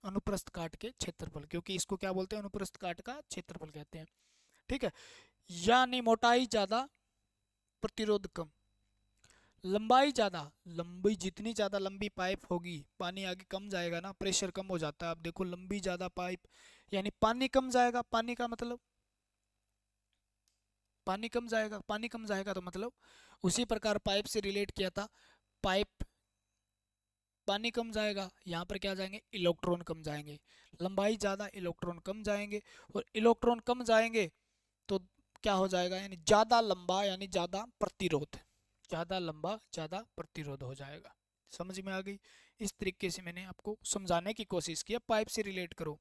अनुप्रस्थ काट के क्षेत्रफल, क्योंकि इसको क्या बोलते हैं, अनुप्रस्थ काट का क्षेत्रफल कहते हैं। ठीक है, यानी मोटाई ज्यादा प्रतिरोध कम, लंबाई ज्यादा, लंबी जितनी ज्यादा लंबी पाइप होगी पानी आगे कम जाएगा ना, प्रेशर कम हो जाता है। आप देखो लंबी ज्यादा पाइप यानी पानी कम जाएगा, पानी का मतलब पानी कम जाएगा, पानी कम जाएगा तो मतलब उसी प्रकार पाइप से रिलेट किया था, पाइप पानी कम जाएगा, यहाँ पर क्या जाएंगे, इलेक्ट्रॉन कम जाएंगे। लंबाई ज़्यादा, इलेक्ट्रॉन कम जाएंगे, और इलेक्ट्रॉन कम जाएंगे तो क्या हो जाएगा, यानी ज़्यादा लंबा यानी ज़्यादा प्रतिरोध, ज़्यादा लंबा ज़्यादा प्रतिरोध हो जाएगा। समझ में आ गई। इस तरीके से मैंने आपको समझाने की कोशिश की। पाइप से रिलेट करो,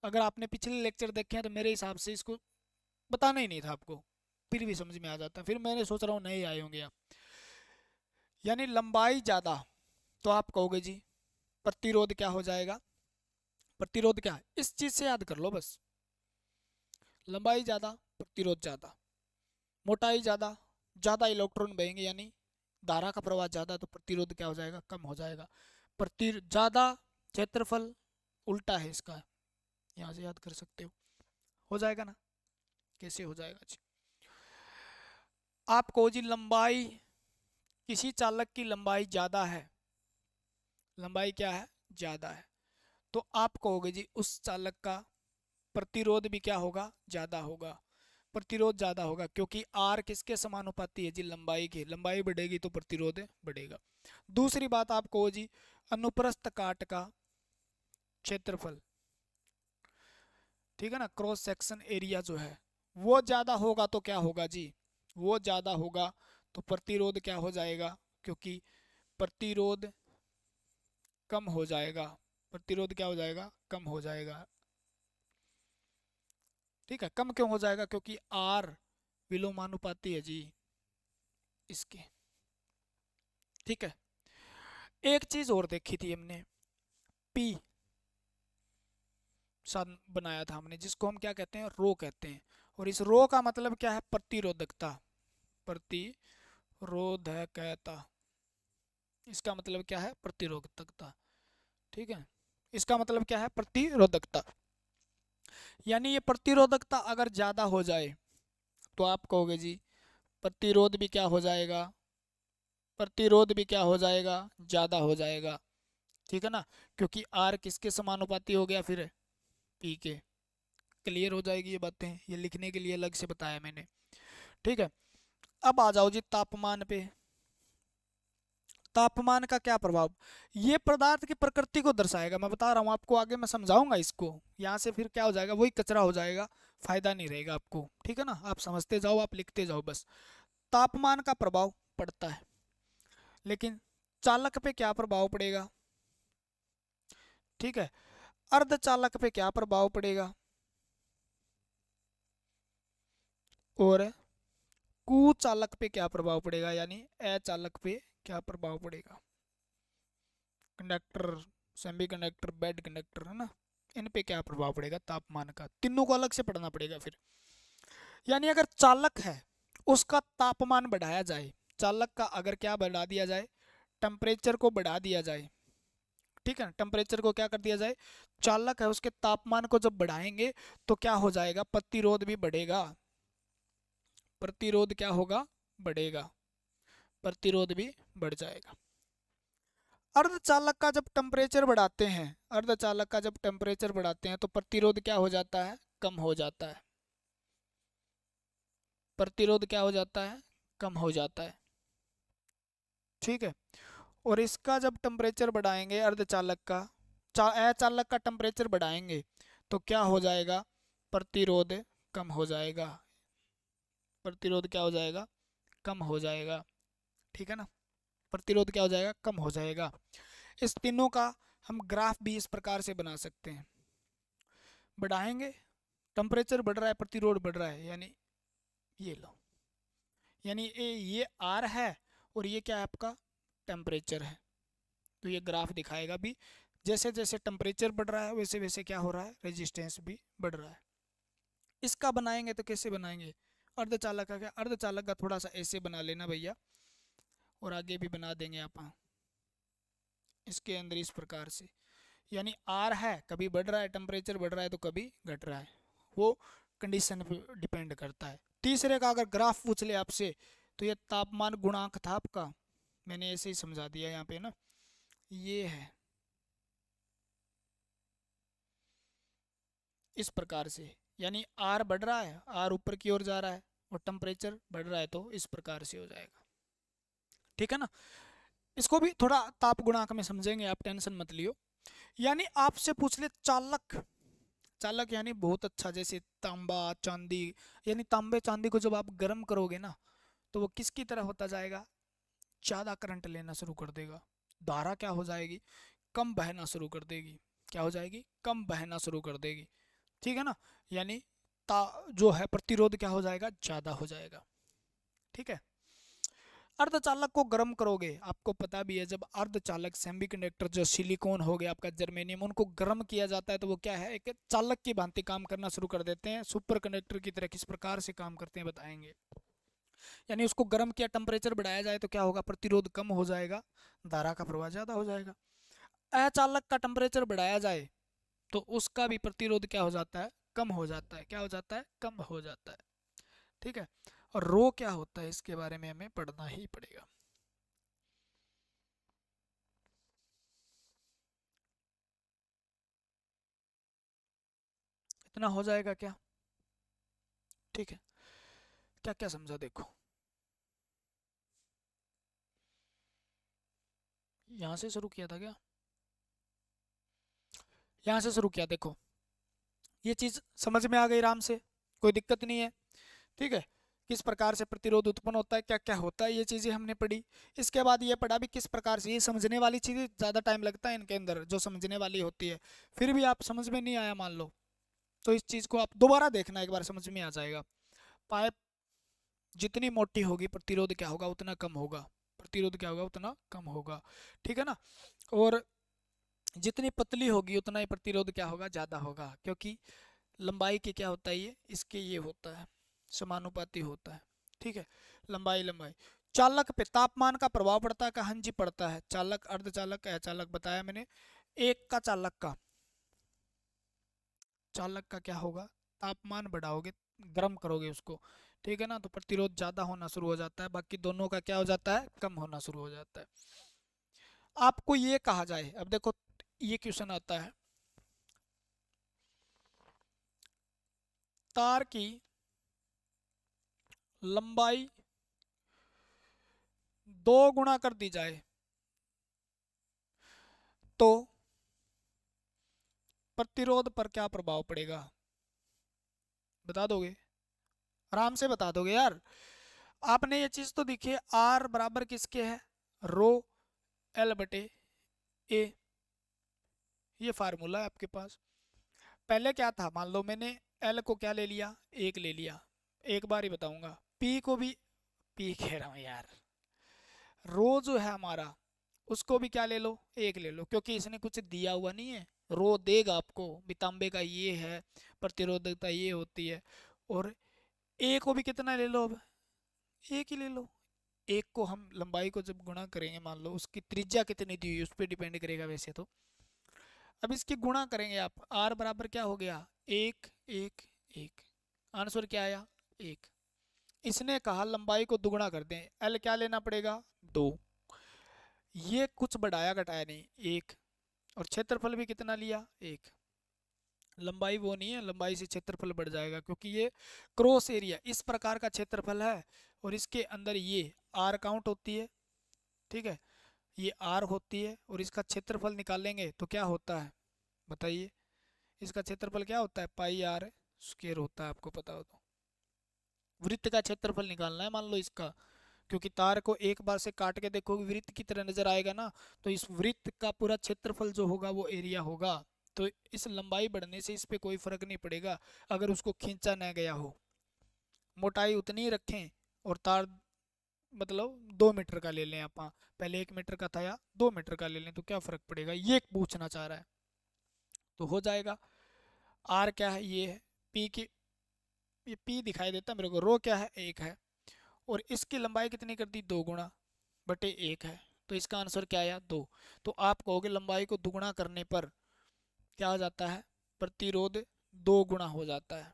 अगर आपने पिछले लेक्चर देखे हैं तो मेरे हिसाब से इसको बताना ही नहीं था आपको, फिर भी समझ में आ जाता। फिर मैंने सोच रहा हूँ नए आए होंगे आप। यानी लंबाई ज़्यादा तो आप कहोगे जी प्रतिरोध क्या हो जाएगा, प्रतिरोध क्या है, इस चीज से याद कर लो बस। लंबाई ज्यादा प्रतिरोध ज्यादा, मोटाई ज्यादा, ज्यादा इलेक्ट्रॉन बहेंगे, यानी धारा का प्रवाह ज्यादा तो प्रतिरोध क्या हो जाएगा, कम हो जाएगा। ज्यादा क्षेत्रफल उल्टा है इसका, यहाँ से याद कर सकते हो जाएगा ना। कैसे हो जाएगा जी, आप कहो जी लंबाई, किसी चालक की लंबाई ज्यादा है, लंबाई क्या है, ज्यादा है, तो आप कहोगे जी उस चालक का प्रतिरोध भी क्या होगा, ज्यादा होगा। प्रतिरोध ज्यादा होगा क्योंकि आर किसके समानुपाती है जी, लंबाई के, लंबाई बढ़ेगी तो प्रतिरोध बढ़ेगा। दूसरी बात आप कहो जी अनुप्रस्थ काट का क्षेत्रफल, ठीक है ना, क्रॉस सेक्शन एरिया जो है वो ज्यादा होगा तो क्या होगा जी, वो ज्यादा होगा तो प्रतिरोध क्या हो जाएगा, क्योंकि प्रतिरोध कम हो जाएगा, प्रतिरोध क्या हो जाएगा, कम हो जाएगा। ठीक है, कम क्यों हो जाएगा, क्योंकि आर विलोमानुपाती है जी इसके। ठीक है, एक चीज और देखी थी हमने, पी साधन बनाया था हमने जिसको हम क्या कहते हैं, रो कहते हैं, और इस रो का मतलब क्या है, प्रतिरोधकता, प्रतिरोधकता, इसका मतलब क्या है, प्रतिरोधकता। ठीक है, इसका मतलब क्या है, प्रतिरोधकता। यानी ये प्रतिरोधकता अगर ज्यादा हो जाए तो आप कहोगे जी प्रतिरोध भी क्या हो जाएगा, प्रतिरोध भी क्या हो जाएगा, ज्यादा हो जाएगा। ठीक है ना, क्योंकि आर किसके समानुपाती हो गया, फिर पी के। क्लियर हो जाएगी ये बातें, ये लिखने के लिए अलग से बताया मैंने। ठीक है, अब आ जाओ जी तापमान पे। तापमान का क्या प्रभाव, ये पदार्थ की प्रकृति को दर्शाएगा, मैं बता रहा हूँ आपको, आगे मैं समझाऊंगा इसको। यहाँ से फिर क्या हो जाएगा, वही कचरा हो जाएगा, फायदा नहीं रहेगा आपको। ठीक है ना, आप समझते जाओ, आप लिखते जाओ बस। तापमान का प्रभाव पड़ता है, लेकिन चालक पे क्या प्रभाव पड़ेगा, ठीक है, अर्धचालक पे क्या प्रभाव पड़ेगा, और कुचालक पे क्या प्रभाव पड़ेगा, यानी अचालक पे क्या प्रभाव पड़ेगा। Conductor, semi conductor, bad conductor है ना, इन पे क्या प्रभाव पड़ेगा तापमान का, तीनों को अलग से पढ़ना पड़ेगा फिर। यानी अगर चालक है उसका तापमान बढ़ाया जाए, चालक का अगर क्या बढ़ा दिया जाए, टेम्परेचर को बढ़ा दिया जाए, ठीक है, टेम्परेचर को क्या कर दिया जाए, चालक है उसके तापमान को जब बढ़ाएंगे तो क्या हो जाएगा, प्रतिरोध भी बढ़ेगा, प्रतिरोध क्या होगा, बढ़ेगा, प्रतिरोध भी बढ़ जाएगा। अर्धचालक का जब टेम्परेचर बढ़ाते हैं, अर्धचालक का जब टेम्परेचर बढ़ाते हैं तो प्रतिरोध क्या हो जाता है, कम हो जाता है, प्रतिरोध क्या हो जाता है, कम हो जाता है। ठीक है, और इसका जब टेम्परेचर बढ़ाएंगे अर्धचालक का, अचालक का टेम्परेचर बढ़ाएंगे तो क्या हो जाएगा, प्रतिरोध कम हो जाएगा, प्रतिरोध क्या हो जाएगा, कम हो जाएगा। ठीक है ना, प्रतिरोध क्या हो जाएगा, कम हो जाएगा। इस तीनों का हम ग्राफ भी इस प्रकार से बना सकते हैं, बढ़ाएंगे टेम्परेचर बढ़ रहा है, प्रतिरोध बढ़ रहा है, यानी ये लो, यानी ये आर है और ये क्या है आपका टेम्परेचर है। तो ये ग्राफ दिखाएगा भी जैसे जैसे टेम्परेचर बढ़ रहा है वैसे वैसे क्या हो रहा है, रेजिस्टेंस भी बढ़ रहा है। इसका बनाएंगे तो कैसे बनाएंगे, अर्धचालक का क्या, अर्धचालक का थोड़ा सा ऐसे बना लेना भैया, और आगे भी बना देंगे आप इसके अंदर इस प्रकार से। यानी आर है, कभी बढ़ रहा है टेम्परेचर बढ़ रहा है तो कभी घट रहा है, वो कंडीशन पे डिपेंड करता है। तीसरे का अगर ग्राफ पूछ ले आपसे तो ये तापमान गुणांक था आपका, मैंने ऐसे ही समझा दिया यहाँ पे ना, ये है इस प्रकार से। यानी आर बढ़ रहा है, आर ऊपर की ओर जा रहा है, और टेम्परेचर बढ़ रहा है तो इस प्रकार से हो जाएगा। ठीक है ना, इसको भी थोड़ा ताप गुणांक में समझेंगे, आप टेंशन मत लियो। यानी आपसे पूछ ले चालक, चालक यानी बहुत अच्छा, जैसे तांबा चांदी, यानी तांबे चांदी को जब आप गर्म करोगे ना तो वो किसकी तरह होता जाएगा, ज़्यादा करंट लेना शुरू कर देगा, धारा क्या हो जाएगी, कम बहना शुरू कर देगी, क्या हो जाएगी, कम बहना शुरू कर देगी। ठीक है ना, यानी जो है प्रतिरोध क्या हो जाएगा, ज़्यादा हो जाएगा। ठीक है, अर्धचालक को गर्म करोगे, आपको पता भी है जब अर्धचालक सेमीकंडक्टर जो सिलिकॉन हो गया आपका जर्मेनियम, उनको गर्म किया जाता है तो वो क्या है, एक चालक की भांति काम करना शुरू कर देते हैं, सुपर कंडक्टर की तरह किस प्रकार से काम करते हैं बताएंगे। यानी उसको गर्म किया, टेम्परेचर बढ़ाया जाए तो क्या होगा, प्रतिरोध कम हो जाएगा, धारा का प्रवाह ज़्यादा हो जाएगा। अचालक का टेम्परेचर बढ़ाया जाए तो उसका भी प्रतिरोध क्या हो जाता है, कम हो जाता है, क्या हो जाता है, कम हो जाता है। ठीक है, और रो क्या होता है इसके बारे में हमें पढ़ना ही पड़ेगा। इतना हो जाएगा क्या, ठीक है, क्या क्या समझा देखो, यहाँ से शुरू किया था क्या, यहाँ से शुरू किया, देखो ये चीज़ समझ में आ गई आराम से, कोई दिक्कत नहीं है। ठीक है, किस प्रकार से प्रतिरोध उत्पन्न होता है, क्या क्या होता है, ये चीज़ें हमने पढ़ी। इसके बाद ये पढ़ा भी किस प्रकार से, ये समझने वाली चीज़ें ज़्यादा टाइम लगता है इनके अंदर, जो समझने वाली होती है, फिर भी आप समझ में नहीं आया मान लो तो इस चीज़ को आप दोबारा देखना, एक बार समझ में आ जाएगा। पाइप जितनी मोटी होगी प्रतिरोध क्या होगा उतना कम होगा, प्रतिरोध क्या होगा उतना कम होगा। ठीक है ना, और जितनी पतली होगी उतना ही प्रतिरोध क्या होगा, ज़्यादा होगा, क्योंकि लंबाई के क्या होता है, ये इसके ये होता है, समानुपाती होता है। ठीक है, लंबाई लंबाई। चालक पे तापमान का प्रभाव पड़ता है, कहाँ जी पड़ता है, चालक अर्धचालक अचालक बताया मैंने। एक का चालक का, चालक का क्या होगा, तापमान बढ़ाओगे, गर्म करोगे उसको, ठीक है ना, तो प्रतिरोध ज़्यादा होना शुरू हो जाता है, बाकी दोनों का क्या हो जाता है, कम होना शुरू हो जाता है। आपको ये कहा जाए, अब देखो ये क्वेश्चन आता है, तार की लंबाई 2 गुना कर दी जाए तो प्रतिरोध पर क्या प्रभाव पड़ेगा, बता दोगे, आराम से बता दोगे यार। आपने ये चीज तो देखिए, आर बराबर किसके है, रो एल बटे ए, ये फार्मूला है आपके पास। पहले क्या था, मान लो मैंने एल को क्या ले लिया, एक ले लिया, एक बार ही बताऊंगा, पी को भी, पी कह रहा हूँ यार, रो जो है हमारा उसको भी क्या ले लो, एक ले लो, क्योंकि इसने कुछ दिया हुआ नहीं है, रो देगा आपको, बितांबे का ये है, प्रतिरोधकता ये होती है, और ए को भी कितना ले लो, अब एक ही ले लो। एक को हम लंबाई को जब गुणा करेंगे, मान लो उसकी त्रिज्या कितनी दी हुई उस पर डिपेंड करेगा वैसे तो, अब इसकी गुणा करेंगे आप, आर बराबर क्या हो गया, एक एक एक, आंसर क्या आया, एक। इसने कहा लंबाई को दुगुना कर दें, एल क्या लेना पड़ेगा, 2, ये कुछ बढ़ाया घटाया नहीं, एक, और क्षेत्रफल भी कितना लिया, एक, लंबाई वो नहीं है, लंबाई से क्षेत्रफल बढ़ जाएगा, क्योंकि ये क्रॉस एरिया इस प्रकार का क्षेत्रफल है, और इसके अंदर ये आर काउंट होती है, ठीक है, ये आर होती है, और इसका क्षेत्रफल निकालेंगे तो क्या होता है बताइए, इसका क्षेत्रफल क्या होता है, पाई आर स्क्वायर होता है, आपको पता हो तो। वृत्त का क्षेत्रफल निकालना है मान लो इसका, क्योंकि तार को एक बार से काट के देखोगे वृत्त की तरह नजर आएगा ना, तो इस वृत्त का पूरा क्षेत्रफल जो होगा वो एरिया होगा, तो इस लंबाई बढ़ने से इस पे कोई फर्क नहीं पड़ेगा अगर उसको खींचा न गया हो। मोटाई उतनी ही रखें और तार मतलब 2 मीटर का ले लें आप, पहले 1 मीटर का था या 2 मीटर का ले लें, तो क्या फर्क पड़ेगा, ये पूछना चाह रहा है। तो हो जाएगा आर क्या है, ये है पी की, ये पी दिखाई देता है मेरे को, रो क्या है 1 है, और इसकी लंबाई कितनी कर दी 2 गुणा/1 है, तो इसका आंसर क्या आया 2। तो आप कहोगे लंबाई को दुगुना करने पर क्या हो जाता है, प्रतिरोध 2 गुणा हो जाता है।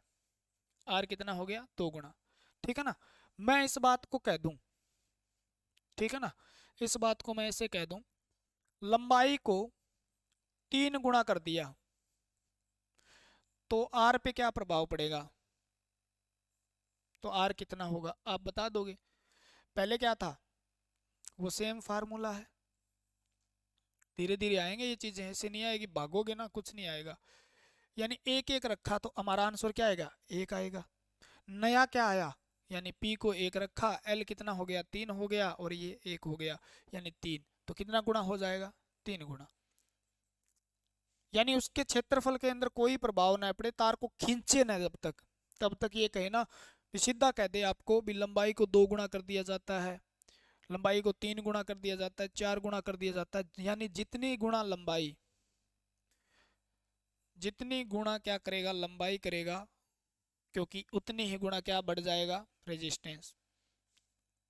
आर कितना हो गया 2 गुणा। ठीक है ना, मैं इस बात को कह दूं, ठीक है ना, इस बात को मैं ऐसे कह दूं, लंबाई को 3 गुणा कर दिया तो आर पे क्या प्रभाव पड़ेगा, तो आर कितना होगा आप बता दोगे। पहले क्या था, वो सेम फार्मूला है, धीरे धीरे आएंगे ये चीजें, ऐसे नहीं आएगी, भागोगे ना कुछ नहीं आएगा। यानी 1 1 रखा तो हमारा आंसर क्या आएगा 1 आएगा। नया क्या आया, यानी P को 1 रखा, L कितना हो गया 3 हो गया, और ये 1 हो गया, यानी 3, तो कितना गुणा हो जाएगा 3 गुणा। यानी उसके क्षेत्रफल के अंदर कोई प्रभाव न पड़े, तार को खींचे न जब तक, तब तक ये कहे ना, सीधा कह दे आपको भी लंबाई को 2 गुणा कर दिया जाता है, लंबाई को 3 गुणा कर दिया जाता है, 4 गुणा कर दिया जाता है, यानी जितनी गुणा लंबाई, जितनी गुणा क्या करेगा लंबाई करेगा, क्योंकि उतनी ही गुणा क्या बढ़ जाएगा रेजिस्टेंस।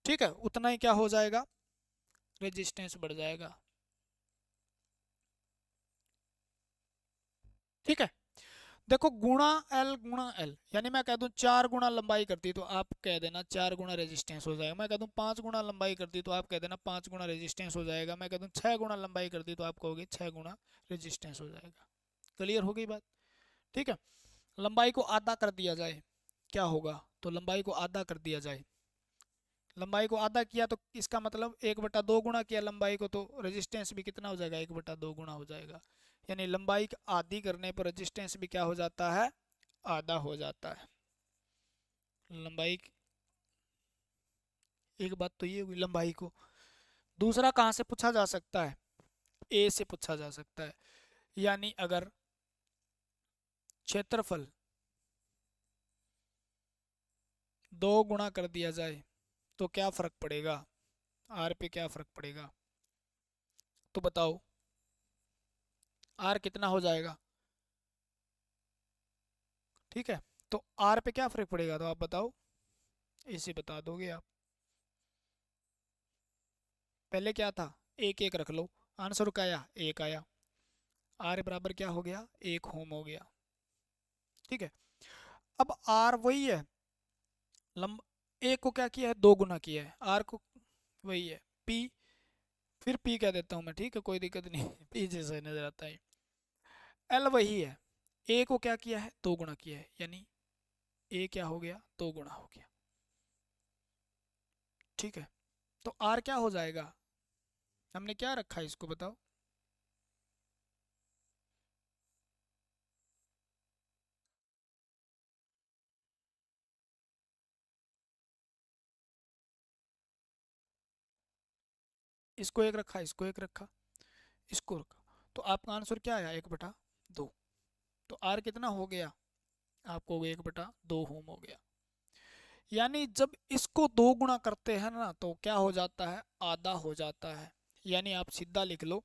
ठीक है, उतना ही क्या हो जाएगा रेजिस्टेंस बढ़ जाएगा। ठीक है, देखो गुणा एल, यानी मैं कह दूं 4 गुणा लंबाई करती तो आप कह देना 4 गुणा रेजिस्टेंस हो जाएगा, मैं कह दूं 5 गुणा लंबाई करती तो आप कह देना 5 गुणा रेजिस्टेंस हो जाएगा, मैं कह दूं 6 गुणा लंबाई करती तो आप कहोगे 6 गुणा रेजिस्टेंस हो जाएगा। क्लियर हो गई बात। ठीक है, लंबाई को आधा कर दिया जाए क्या होगा, तो लंबाई को आधा कर दिया जाए, लंबाई को आधा किया तो इसका मतलब 1/2 गुणा किया लंबाई को, तो रेजिस्टेंस भी कितना हो जाएगा 1/2 गुणा हो जाएगा। यानी लंबाई आधी करने पर रेजिस्टेंस भी क्या हो जाता है आधा हो जाता है। लंबाई, एक बात तो ये हुई लंबाई को। दूसरा कहाँ से पूछा जा सकता है, ए से पूछा जा सकता है। यानी अगर क्षेत्रफल 2 गुणा कर दिया जाए तो क्या फर्क पड़ेगा, आर पे क्या फर्क पड़ेगा, तो बताओ आर कितना हो जाएगा। ठीक है, तो आर पे क्या फर्क पड़ेगा, तो आप बताओ, इसे बता दोगे आप। पहले क्या था 1 1 रख लो, आंसर क्या आया 1 आया, आर बराबर क्या हो गया 1 ओम हो गया। ठीक है, अब आर वही है, लंब ए को क्या किया है 2 गुना किया है, आर को वही है, पी, फिर पी कह देता हूँ मैं, ठीक है कोई दिक्कत नहीं पी जैसे नजर आता है। एल वही है, ए को क्या किया है 2 गुना किया है, यानी ए क्या हो गया 2 गुना हो गया। ठीक है, तो आर क्या हो जाएगा, हमने क्या रखा है इसको बताओ, इसको 1 रखा, इसको 1 रखा, इसको रखा, तो आपका आंसर क्या आया 1/2। तो आर कितना हो गया आपको 1/2 ओम हो गया। यानी जब इसको 2 गुना करते हैं ना तो क्या हो जाता है आधा हो जाता है। यानी आप सीधा लिख लो,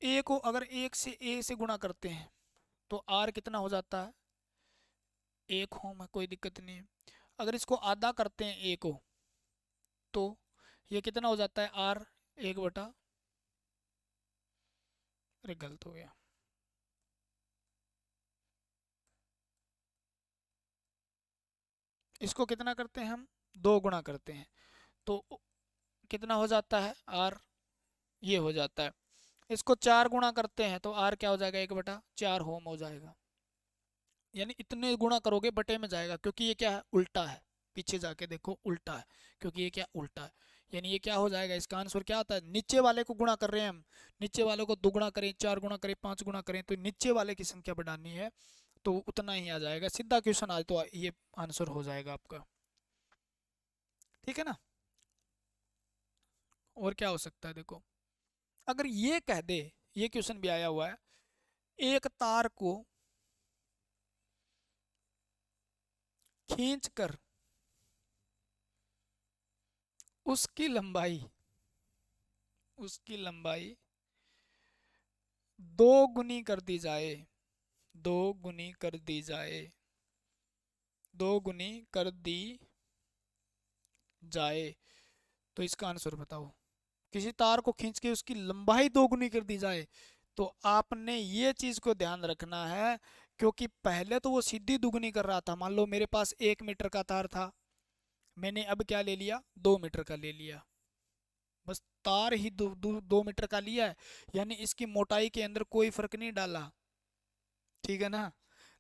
ए को अगर 1 से गुणा करते हैं तो आर कितना हो जाता है 1 ओम है, कोई दिक्कत नहीं है। अगर इसको आधा करते हैं ए को तो ये कितना हो जाता है आर 1 अरे गलत हो गया, इसको कितना करते हैं हम 2 गुना करते हैं तो कितना हो जाता है आर, ये हो जाता है। इसको 4 गुना करते हैं तो आर क्या हो जाएगा 1/4 ओम हो जाएगा। यानी इतने गुणा करोगे बटे में जाएगा, क्योंकि ये क्या है उल्टा है, पीछे जाके देखो उल्टा है, क्योंकि ये क्या उल्टा है। यानी ये क्या हो जाएगा, इसका आंसर क्या आता है, नीचे वाले को गुणा कर रहे हैं हम, नीचे वाले को 2 गुना करें 4 गुना करें 5 गुना करें तो नीचे वाले की संख्या बढ़ानी है, तो उतना ही आ जाएगा। सीधा क्वेश्चन आज तो ये आंसर हो जाएगा आपका। ठीक है ना, और क्या हो सकता है देखो, अगर ये कह दे, ये क्वेश्चन भी आया हुआ है, एक तार को खींचकर उसकी लंबाई दो गुनी कर दी जाए, दो गुनी कर दी जाए, दो गुनी कर दी जाए, तो इसका आंसर बताओ। किसी तार को खींच के उसकी लंबाई दो गुनी कर दी जाए, तो आपने ये चीज को ध्यान रखना है, क्योंकि पहले तो वो सीधी दुगनी कर रहा था। मान लो मेरे पास 1 मीटर का तार था, मैंने अब क्या ले लिया, 2 मीटर का ले लिया, बस तार ही 2 मीटर का लिया है, यानी इसकी मोटाई के अंदर कोई फर्क नहीं डाला, ठीक है ना।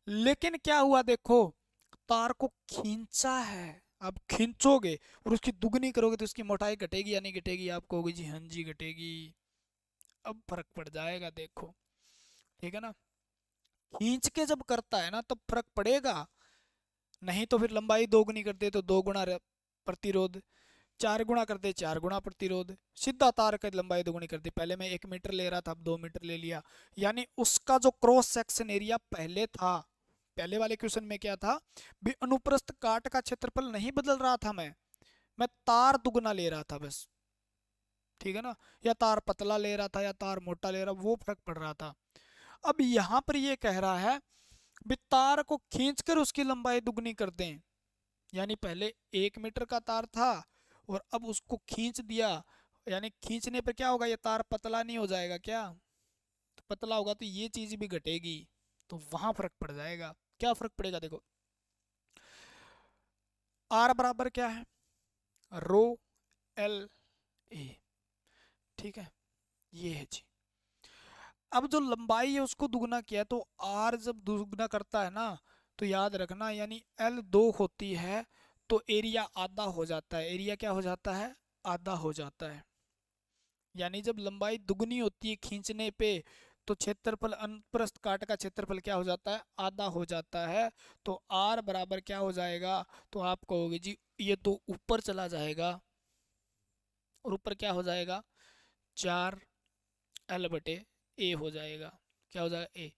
लेकिन क्या हुआ देखो, तार को खींचा है, अब खींचोगे और उसकी दुगनी करोगे तो उसकी मोटाई घटेगी या नहीं घटेगी, आप कहोगे जी हाँ जी घटेगी। अब फर्क पड़ जाएगा देखो, ठीक है ना। खींच के जब करता है ना तब फर्क पड़ेगा, नहीं तो फिर लंबाई दोगुनी कर दे तो 2 गुना प्रतिरोध, 4 गुना कर दे 4 गुना प्रतिरोध, सीधा तार की लंबाई दोगुनी कर दी। पहले मैं 1 मीटर ले रहा था, अब 2 मीटर ले लिया, यानी उसका जो क्रॉस सेक्शन एरिया पहले था, पहले वाले क्वेश्चन में क्या था, भी अनुप्रस्थ काट का क्षेत्रफल नहीं बदल रहा था, मैं तार दुगना ले रहा था बस, ठीक है ना, या तार पतला ले रहा था या तार मोटा ले रहा, वो फर्क पड़ रहा था। अब यहां पर ये कह रहा है भी तार को खींचकर उसकी लंबाई दुगनी कर दें, यानी पहले 1 मीटर का तार था और अब उसको खींच दिया, यानी खींचने पर क्या होगा, ये तार पतला नहीं हो जाएगा क्या, तो पतला होगा तो ये चीज भी घटेगी, तो वहां फर्क पड़ जाएगा। क्या फर्क पड़ेगा देखो, आर बराबर क्या है, रो एल ए, ठीक है, ये है जी। अब जो लंबाई है उसको दुगना किया, तो आर जब दुगना करता है ना, तो याद रखना, यानी एल 2 होती है तो एरिया आधा हो जाता है, एरिया क्या हो जाता है, आधा हो जाता है। यानी जब लंबाई दुगनी होती है खींचने पे, तो क्षेत्रफल अनुप्रस्थ काट का क्षेत्रफल क्या हो जाता है, आधा हो जाता है। तो आर बराबर क्या हो जाएगा, तो आप कहोगे जी ये तो ऊपर चला जाएगा, और ऊपर क्या हो जाएगा, 4 L/A हो जाएगा, क्या हो जाएगा, ए।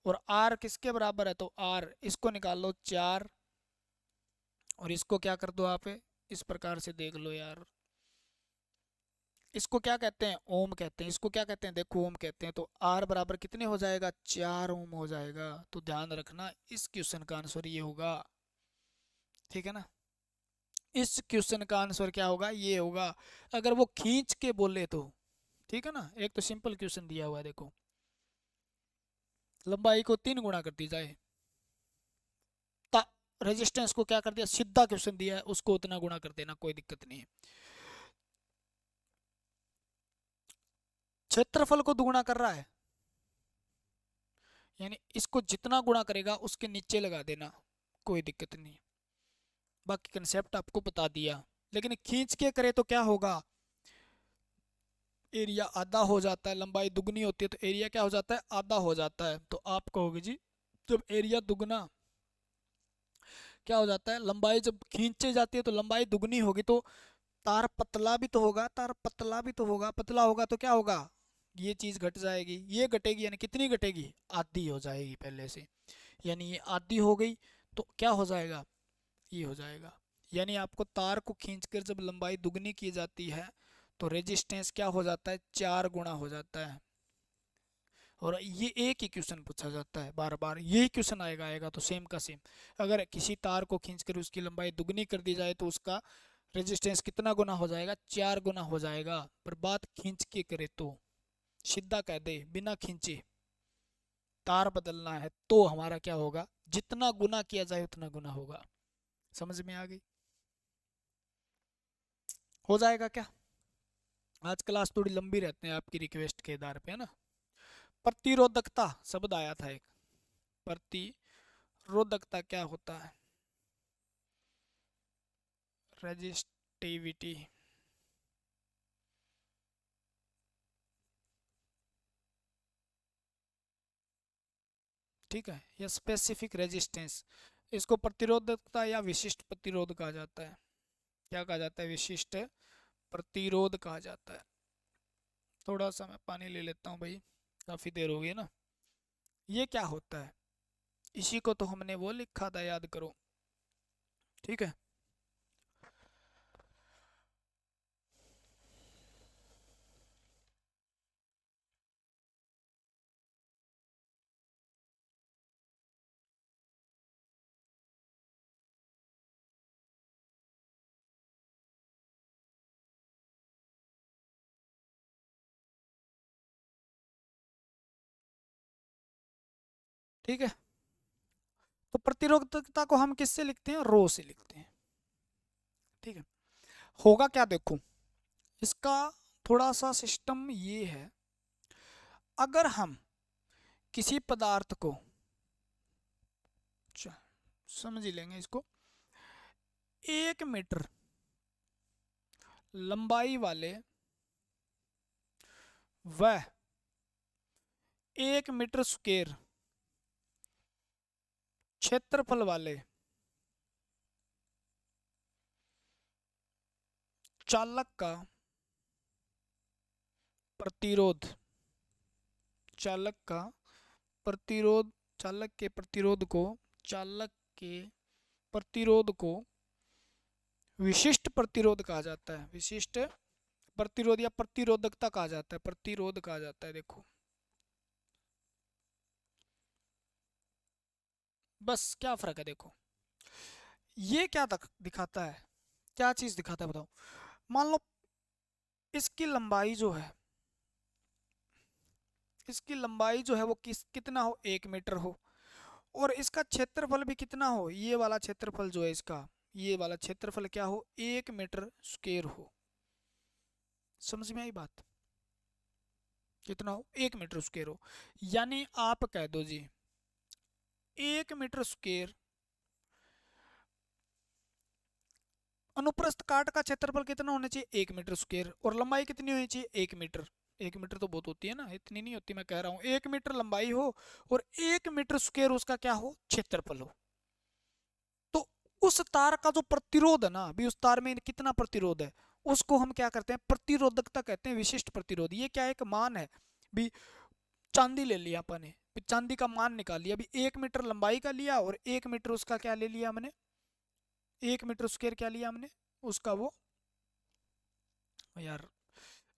और आर किसके बराबर है, तो आर इसको निकाल लो 4, और इसको क्या कर दो आप, इस प्रकार से देख लो यार, इसको क्या कहते हैं, ओम कहते हैं, इसको क्या कहते हैं, देखो ओम कहते हैं। तो आर बराबर कितने हो जाएगा, 4 ओम हो जाएगा। तो ध्यान रखना इस क्वेश्चन का आंसर ये होगा, ठीक है ना, इस क्वेश्चन का आंसर क्या होगा, ये होगा। अगर वो खींच के बोले तो, ठीक है ना, एक तो सिंपल क्वेश्चन दिया हुआ है देखो, लंबाई को 3 गुना कर दी जाए, रेजिस्टेंस को क्या कर दिया, सीधा क्वेश्चन दिया है, उसको उतना गुना कर देना, कोई दिक्कत नहीं है। क्षेत्रफल को दुगुना कर रहा है, यानी इसको जितना गुणा करेगा उसके नीचे लगा देना, कोई दिक्कत नहीं। बाकी कंसेप्ट आपको बता दिया, लेकिन खींच के करे तो क्या होगा, एरिया आधा हो जाता है, लंबाई दुगनी होती है तो एरिया क्या हो जाता है, आधा हो जाता है। तो आप कहोगे जी जब एरिया दुगना क्या हो जाता है, लंबाई जब खींचे जाती है तो लंबाई दुगनी होगी, तो तार पतला भी तो होगा, तार पतला भी तो होगा, पतला होगा तो क्या होगा, ये चीज घट जाएगी, ये घटेगी, यानी कितनी घटेगी, आधी हो जाएगी पहले से, यानी ये आधी हो गई, तो क्या हो जाएगा, ये हो जाएगा। यानी आपको तार को खींचकर जब लंबाई दुगनी की जाती है तो रेजिस्टेंस क्या हो जाता है, 4 गुना हो जाता है। और ये एक ही क्वेश्चन पूछा जाता है, बार बार यही क्वेश्चन आएगा तो सेम का सेम। अगर किसी तार को खींचकर उसकी लंबाई दुगनी कर दी जाए तो उसका रेजिस्टेंस कितना गुना हो जाएगा, 4 गुना हो जाएगा। पर बात खींच के करे तो, सीधा कह दे बिना खींचे तार बदलना है तो हमारा क्या होगा, जितना गुना किया जाए उतना गुना होगा। समझ में आ गई, हो जाएगा क्या। आज क्लास थोड़ी लंबी रहते हैं आपकी रिक्वेस्ट के आधार पे, है ना। प्रतिरोधकता शब्द आया था एक, प्रतिरोधकता क्या होता है, रेजिस्टिविटी, ठीक है, या स्पेसिफिक रेजिस्टेंस, इसको प्रतिरोधकता या विशिष्ट प्रतिरोध कहा जाता है। क्या कहा जाता है, विशिष्ट प्रतिरोध कहा जाता है, थोड़ा सा मैं पानी ले लेता हूँ भाई, काफ़ी देर हो गई ना। ये क्या होता है, इसी को तो हमने वो लिखा था, याद करो। ठीक है, ठीक है। तो प्रतिरोधकता को हम किससे लिखते हैं, रो से लिखते हैं। ठीक है, होगा क्या देखो, इसका थोड़ा सा सिस्टम ये है, अगर हम किसी पदार्थ को, समझ ही लेंगे इसको, 1 मीटर लंबाई वाले व 1 मीटर स्क्वायर क्षेत्रफल वाले चालक का प्रतिरोध, चालक का प्रतिरोध, चालक के प्रतिरोध को, चालक के प्रतिरोध को विशिष्ट प्रतिरोध कहा जाता है। विशिष्ट प्रतिरोध या प्रतिरोधकता कहा जाता है, प्रतिरोध कहा जाता है। देखो बस क्या फर्क है, देखो ये क्या दिखाता है, क्या चीज दिखाता है बताओ। मान लो इसकी लंबाई जो है, इसकी लंबाई जो है वो कितना हो, 1 मीटर हो, और इसका क्षेत्रफल भी कितना हो, ये वाला क्षेत्रफल जो है इसका, ये वाला क्षेत्रफल क्या हो, 1 मीटर स्क्वायर हो। समझ में आई बात, कितना हो, 1 मीटर स्क्वायर हो। यानी आप कह दो जी 1 मीटर स्क्वायर, अनुप्रस्थ काट का क्षेत्रफल कितना होना चाहिए, 1 मीटर स्क्वायर, और लंबाई कितनी होनी चाहिए, 1 मीटर। 1 मीटर तो बहुत होती है ना, इतनी नहीं होती, मैं कह रहा हूँ 1 मीटर लंबाई हो और 1 मीटर स्क्वायर उसका क्या हो, क्षेत्रफल हो। तो उस तार का जो प्रतिरोध है ना, अभी उस तार में कितना प्रतिरोध है, उसको हम क्या करते हैं, प्रतिरोधकता कहते हैं, विशिष्ट प्रतिरोध। ये क्या है, एक मान है। भी चांदी ले लिया अपन ने, चांदी का मान निकाल लिया, अभी 1 मीटर लंबाई का लिया और 1 मीटर उसका क्या ले लिया हमने, 1 मीटर स्क्वायर क्या लिया हमने, उसका वो यार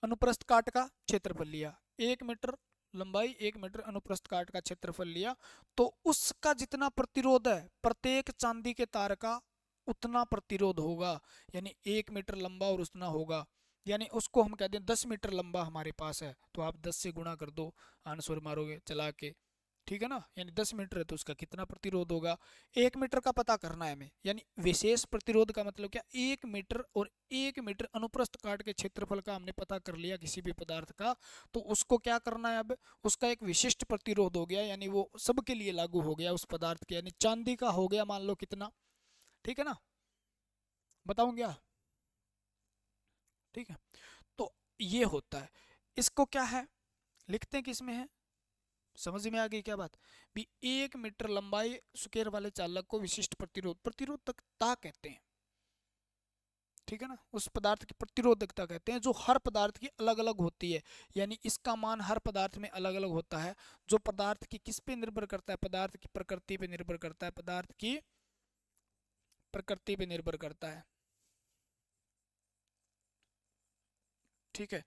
अनुप्रस्थ काट का क्षेत्रफल लिया। 1 मीटर लंबाई, 1 मीटर अनुप्रस्थ काट का क्षेत्रफल लिया, तो उसका जितना प्रतिरोध है प्रत्येक चांदी के तार का उतना प्रतिरोध होगा, यानी 1 मीटर लंबा और उतना होगा। यानी उसको हम कहते हैं 10 मीटर लंबा हमारे पास है, तो आप 10 से गुणा कर दो, आंसर मारोगे चला के। ठीक है ना, यानी 10 मीटर है तो उसका कितना प्रतिरोध होगा, 1 मीटर का पता करना है हमें। यानी विशेष प्रतिरोध का मतलब क्या, 1 मीटर और 1 मीटर अनुप्रस्थ काट के क्षेत्रफल का हमने पता कर लिया किसी भी पदार्थ का, तो उसको क्या करना है अब, उसका एक विशिष्ट प्रतिरोध हो गया, यानी वो सबके लिए लागू हो गया उस पदार्थ के, यानी चांदी का हो गया मान लो कितना। ठीक है ना, बताऊं क्या, ठीक है। तो ये होता है, इसको क्या है, लिखते हैं किस में है, समझ में आ गई क्या बात। भी 1 मीटर लंबाई स्क्वायर वाले चालक को विशिष्ट प्रतिरोध, प्रतिरोधकता कहते हैं। ठीक है ना, उस पदार्थ की प्रतिरोधकता कहते हैं, जो हर पदार्थ की अलग अलग होती है। यानी इसका मान हर पदार्थ में अलग अलग होता है, जो पदार्थ की किस पे निर्भर करता है, पदार्थ की प्रकृति पे निर्भर करता है, पदार्थ की प्रकृति पे निर्भर करता है। ठीक है,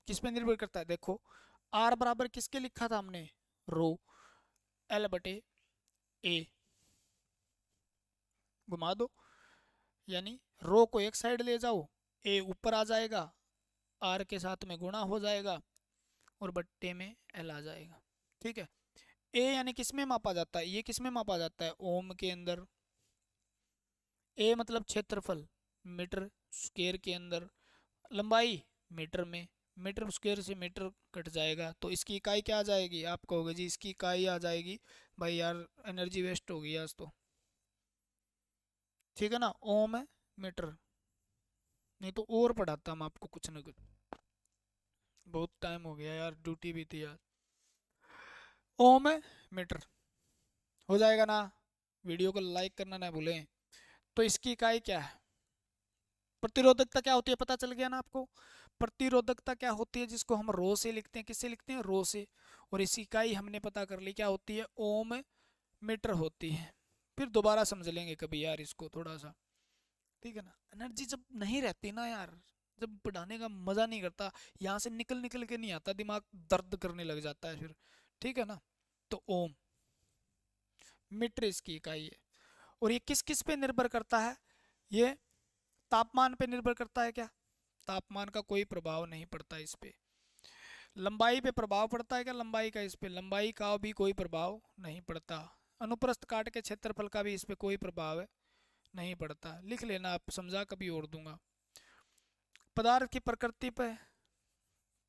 किस पे निर्भर करता है, देखो आर बराबर किसके लिखा था हमने, रो एल बटे ए, घुमा दो, यानी रो को एक साइड ले जाओ, ए ऊपर आ जाएगा, आर के साथ में गुणा हो जाएगा और बट्टे में एल आ जाएगा। ठीक है, ए यानी किस में मापा जाता है, ये किस में मापा जाता है, ओम के अंदर। ए मतलब क्षेत्रफल मीटर स्क्वायर के अंदर, लंबाई मीटर में, मीटर स्क्वायर से मीटर कट जाएगा तो इसकी इकाई क्या आ जाएगी, आप कहोगे जी इसकी इकाई आ जाएगी, भाई यार एनर्जी वेस्ट होगी आज तो। ठीक है ना, ओम है मीटर, नहीं तो और पढ़ाता हम आपको कुछ ना कुछ, बहुत टाइम हो गया यार, ड्यूटी भी थी यार। ओम है मीटर, हो जाएगा ना, वीडियो को लाइक करना ना भूलें। तो इसकी इकाई क्या है, प्रतिरोधकता क्या होती है पता चल गया ना आपको। प्रतिरोधकता क्या होती है, जिसको हम रो से लिखते हैं, किससे लिखते हैं, रो से। और इसी इकाई हमने पता कर ली क्या होती है, ओम मीटर होती है। फिर दोबारा समझ लेंगे कभी यार इसको थोड़ा सा, ठीक है ना। एनर्जी जब नहीं रहती ना यार, जब पढ़ाने का मजा नहीं करता, यहाँ से निकल निकल के नहीं आता, दिमाग दर्द करने लग जाता है फिर, ठीक है ना। तो ओम मीटर इसकी इकाई है। और ये किस किस पे निर्भर करता है, ये तापमान पे निर्भर करता है क्या, तापमान का कोई प्रभाव नहीं पड़ता इस पे। लंबाई पे प्रभाव पड़ता है क्या, लंबाई का इस पे, लंबाई का भी कोई प्रभाव नहीं पड़ता। अनुप्रस्थ काट के क्षेत्रफल का भी इस पे कोई प्रभाव नहीं पड़ता। लिख लेना, आप समझा कभी और दूंगा। पदार्थ की प्रकृति पे,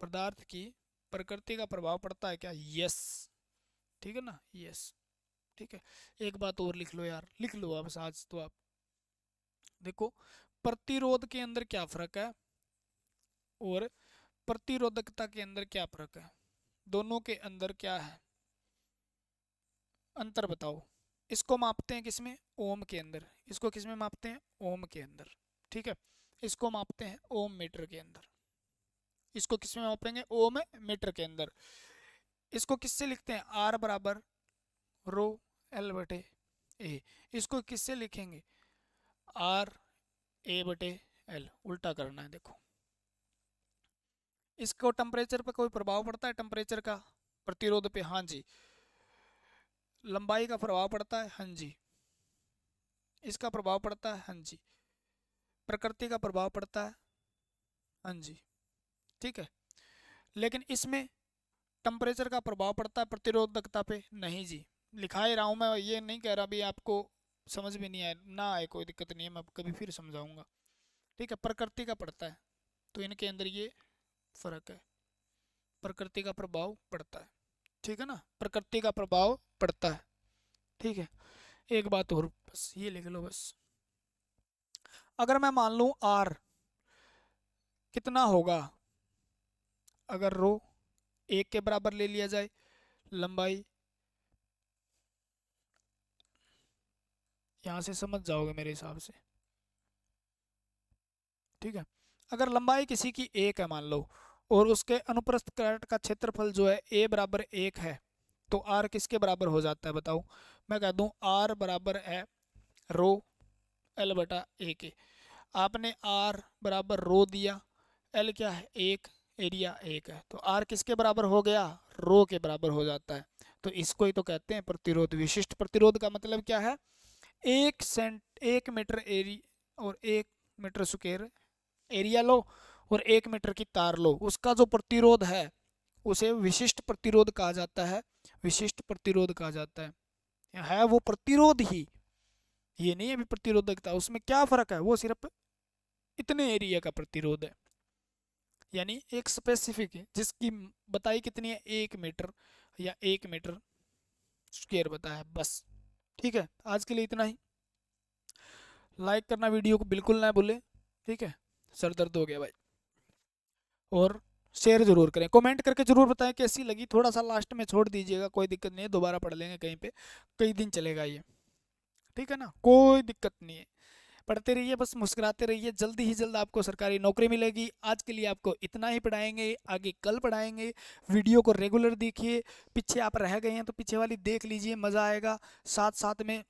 पदार्थ की प्रकृति का प्रभाव पड़ता है क्या, यस, ठीक है ना, यस, ठीक है। एक बात और लिख लो यार, लिख लो अब आज तो आप देखो, प्रतिरोध के अंदर क्या फर्क है और प्रतिरोधकता के अंदर क्या फर्क है, दोनों के अंदर क्या है अंतर बताओ। इसको मापते हैं किसमें, ओम के अंदर। इसको किसमें मापते हैं, ओम के अंदर, ठीक है। इसको मापते हैं ओम मीटर के अंदर। इसको किसमें मापेंगे, ओम मीटर के अंदर। इसको किससे लिखते हैं, आर बराबर रो एल बटे ए। इसको किससे लिखेंगे, आर ए बटे एल, उल्टा करना है देखो। इसको टेम्परेचर पे कोई प्रभाव पड़ता है, टेम्परेचर का, प्रतिरोध पे, हाँ जी। लंबाई का प्रभाव पड़ता है, हाँ जी। इसका प्रभाव पड़ता है, हाँ जी। प्रकृति का प्रभाव पड़ता है, हाँ जी, ठीक है। लेकिन इसमें टेम्परेचर का प्रभाव पड़ता है प्रतिरोधकता पे, नहीं जी। लिखा ही रहा हूँ मैं, ये नहीं कह रहा भी आपको समझ में नहीं आए ना आए, कोई दिक्कत नहीं है, मैं कभी फिर समझाऊंगा, ठीक है। प्रकृति का पड़ता है, तो इनके अंदर ये फर्क है, प्रकृति का प्रभाव पड़ता है, ठीक है ना, प्रकृति का प्रभाव पड़ता है, ठीक है। एक बात और बस ये लिख लो बस, अगर मैं मान लूं आर कितना होगा, अगर रो 1 के बराबर ले लिया जाए, लंबाई, यहां से समझ जाओगे मेरे हिसाब से, ठीक है। अगर लंबाई किसी की 1 है मान लो, और उसके अनुप्रस्थ काट का क्षेत्रफल जो है a बराबर 1 है, तो r किसके बराबर हो जाता है बताओ। मैं कह दूं r बराबर है रो l बटा a के। आपने r बराबर रो दिया, l क्या है 1, एरिया 1 है, तो r किसके बराबर हो गया, रो के बराबर हो जाता है। तो इसको ही तो कहते हैं प्रतिरोध। विशिष्ट प्रतिरोध का मतलब क्या है, 1 मीटर एरिया और 1 मीटर स्क्वायर एरिया लो और 1 मीटर की तार लो, उसका जो प्रतिरोध है उसे विशिष्ट प्रतिरोध कहा जाता है, विशिष्ट प्रतिरोध कहा जाता है वो प्रतिरोध ही, ये नहीं है भी प्रतिरोधकता। उसमें क्या फर्क है, वो सिर्फ इतने एरिया का प्रतिरोध है, यानी एक स्पेसिफिक है जिसकी बताई कितनी है, 1 मीटर या 1 मीटर स्क्वायर बताया, बस, ठीक है। आज के लिए इतना ही। लाइक करना वीडियो को बिल्कुल ना भूले, ठीक है। सर दर्द हो गया भाई। और शेयर जरूर करें, कमेंट करके जरूर बताएं कैसी लगी। थोड़ा सा लास्ट में छोड़ दीजिएगा, कोई दिक्कत नहीं है, दोबारा पढ़ लेंगे कहीं पे, कई दिन चलेगा ये, ठीक है ना, कोई दिक्कत नहीं है। पढ़ते रहिए, बस मुस्कुराते रहिए, जल्दी ही जल्द आपको सरकारी नौकरी मिलेगी। आज के लिए आपको इतना ही पढ़ाएंगे, आगे कल पढ़ाएंगे। वीडियो को रेगुलर देखिए, पीछे आप रह गए हैं तो पीछे वाली देख लीजिए, मज़ा आएगा, साथ साथ में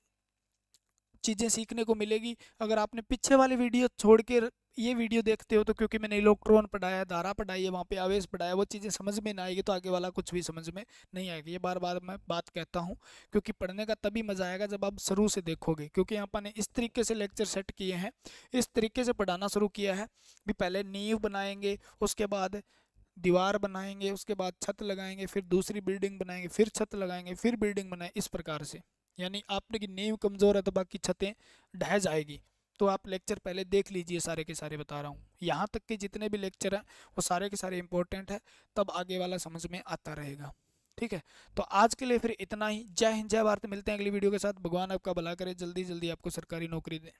चीज़ें सीखने को मिलेगी। अगर आपने पीछे वाली वीडियो छोड़ के ये वीडियो देखते हो तो क्योंकि मैंने इलेक्ट्रॉन पढ़ाया, धारा पढ़ाई है, वहाँ पे आवेश पढ़ाया, वो चीज़ें समझ में ना आएगी तो आगे वाला कुछ भी समझ में नहीं आएगी। ये बार बार मैं बात कहता हूँ, क्योंकि पढ़ने का तभी मज़ा आएगा जब आप शुरू से देखोगे। क्योंकि यहाँ पर ने इस तरीके से लेक्चर सेट किए हैं, इस तरीके से पढ़ाना शुरू किया है भी पहले नींव बनाएंगे, उसके बाद दीवार बनाएंगे, उसके बाद छत लगाएंगे, फिर दूसरी बिल्डिंग बनाएंगे, फिर छत लगाएंगे, फिर बिल्डिंग बनाए, इस प्रकार से। यानी आपने की नींव कमज़ोर है तो बाकी छतें ढह जाएगी। तो आप लेक्चर पहले देख लीजिए, सारे के सारे बता रहा हूँ, यहाँ तक के जितने भी लेक्चर हैं वो सारे के सारे इंपॉर्टेंट है, तब आगे वाला समझ में आता रहेगा, ठीक है। तो आज के लिए फिर इतना ही। जय हिंद, जय भारत। मिलते हैं अगली वीडियो के साथ। भगवान आपका भला करे, जल्दी जल्दी आपको सरकारी नौकरी दे।